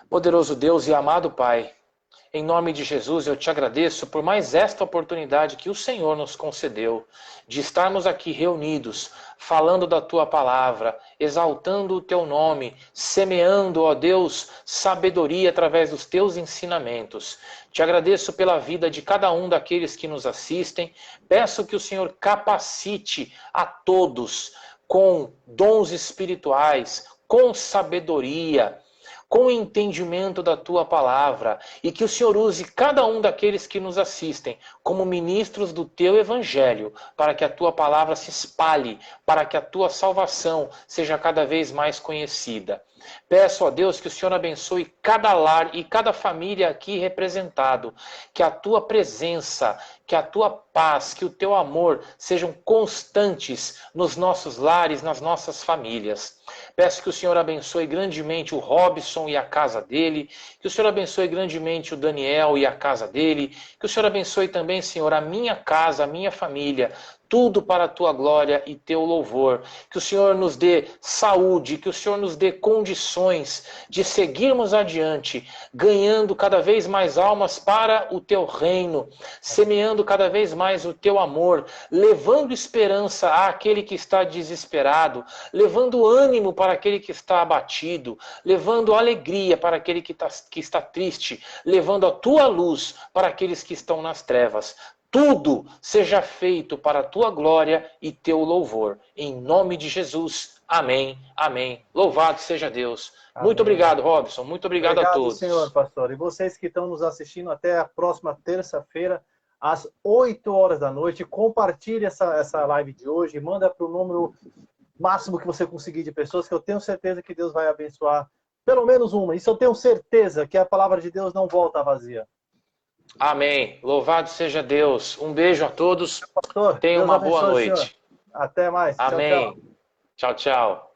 Poderoso Deus e amado Pai, em nome de Jesus eu te agradeço por mais esta oportunidade que o Senhor nos concedeu, de estarmos aqui reunidos, falando da Tua palavra, exaltando o Teu nome, semeando, ó Deus, sabedoria através dos Teus ensinamentos. Te agradeço pela vida de cada um daqueles que nos assistem, peço que o Senhor capacite a todos com dons espirituais, com sabedoria, com entendimento da Tua palavra, e que o Senhor use cada um daqueles que nos assistem como ministros do Teu Evangelho, para que a Tua palavra se espalhe, para que a Tua salvação seja cada vez mais conhecida. Peço a Deus que o Senhor abençoe cada lar e cada família aqui representado, que a Tua presença, que a Tua paz, que o Teu amor sejam constantes nos nossos lares, nas nossas famílias. Peço que o Senhor abençoe grandemente o Robson e a casa dele, que o Senhor abençoe grandemente o Daniel e a casa dele, que o Senhor abençoe também, Senhor, a minha casa, a minha família, tudo para a Tua glória e Teu louvor. Que o Senhor nos dê saúde, que o Senhor nos dê condições de seguirmos adiante, ganhando cada vez mais almas para o Teu reino, semeando cada vez mais o Teu amor, levando esperança àquele que está desesperado, levando ânimo para aquele que está abatido, levando alegria para aquele que está triste, levando a Tua luz para aqueles que estão nas trevas. Tudo seja feito para a Tua glória e Teu louvor. Em nome de Jesus. Amém, amém. Louvado seja Deus. Amém. Muito obrigado, Robson. Muito obrigado a todos. Senhor pastor. E vocês que estão nos assistindo, até a próxima terça-feira, às 8 horas da noite. Compartilhe essa live de hoje. Manda para o número máximo que você conseguir de pessoas, que eu tenho certeza que Deus vai abençoar pelo menos uma. Isso eu tenho certeza, que a palavra de Deus não volta vazia. Amém. Louvado seja Deus. Um beijo a todos. Pastor, Tenha uma boa noite. Até mais. Amém. Tchau, tchau. Tchau, tchau.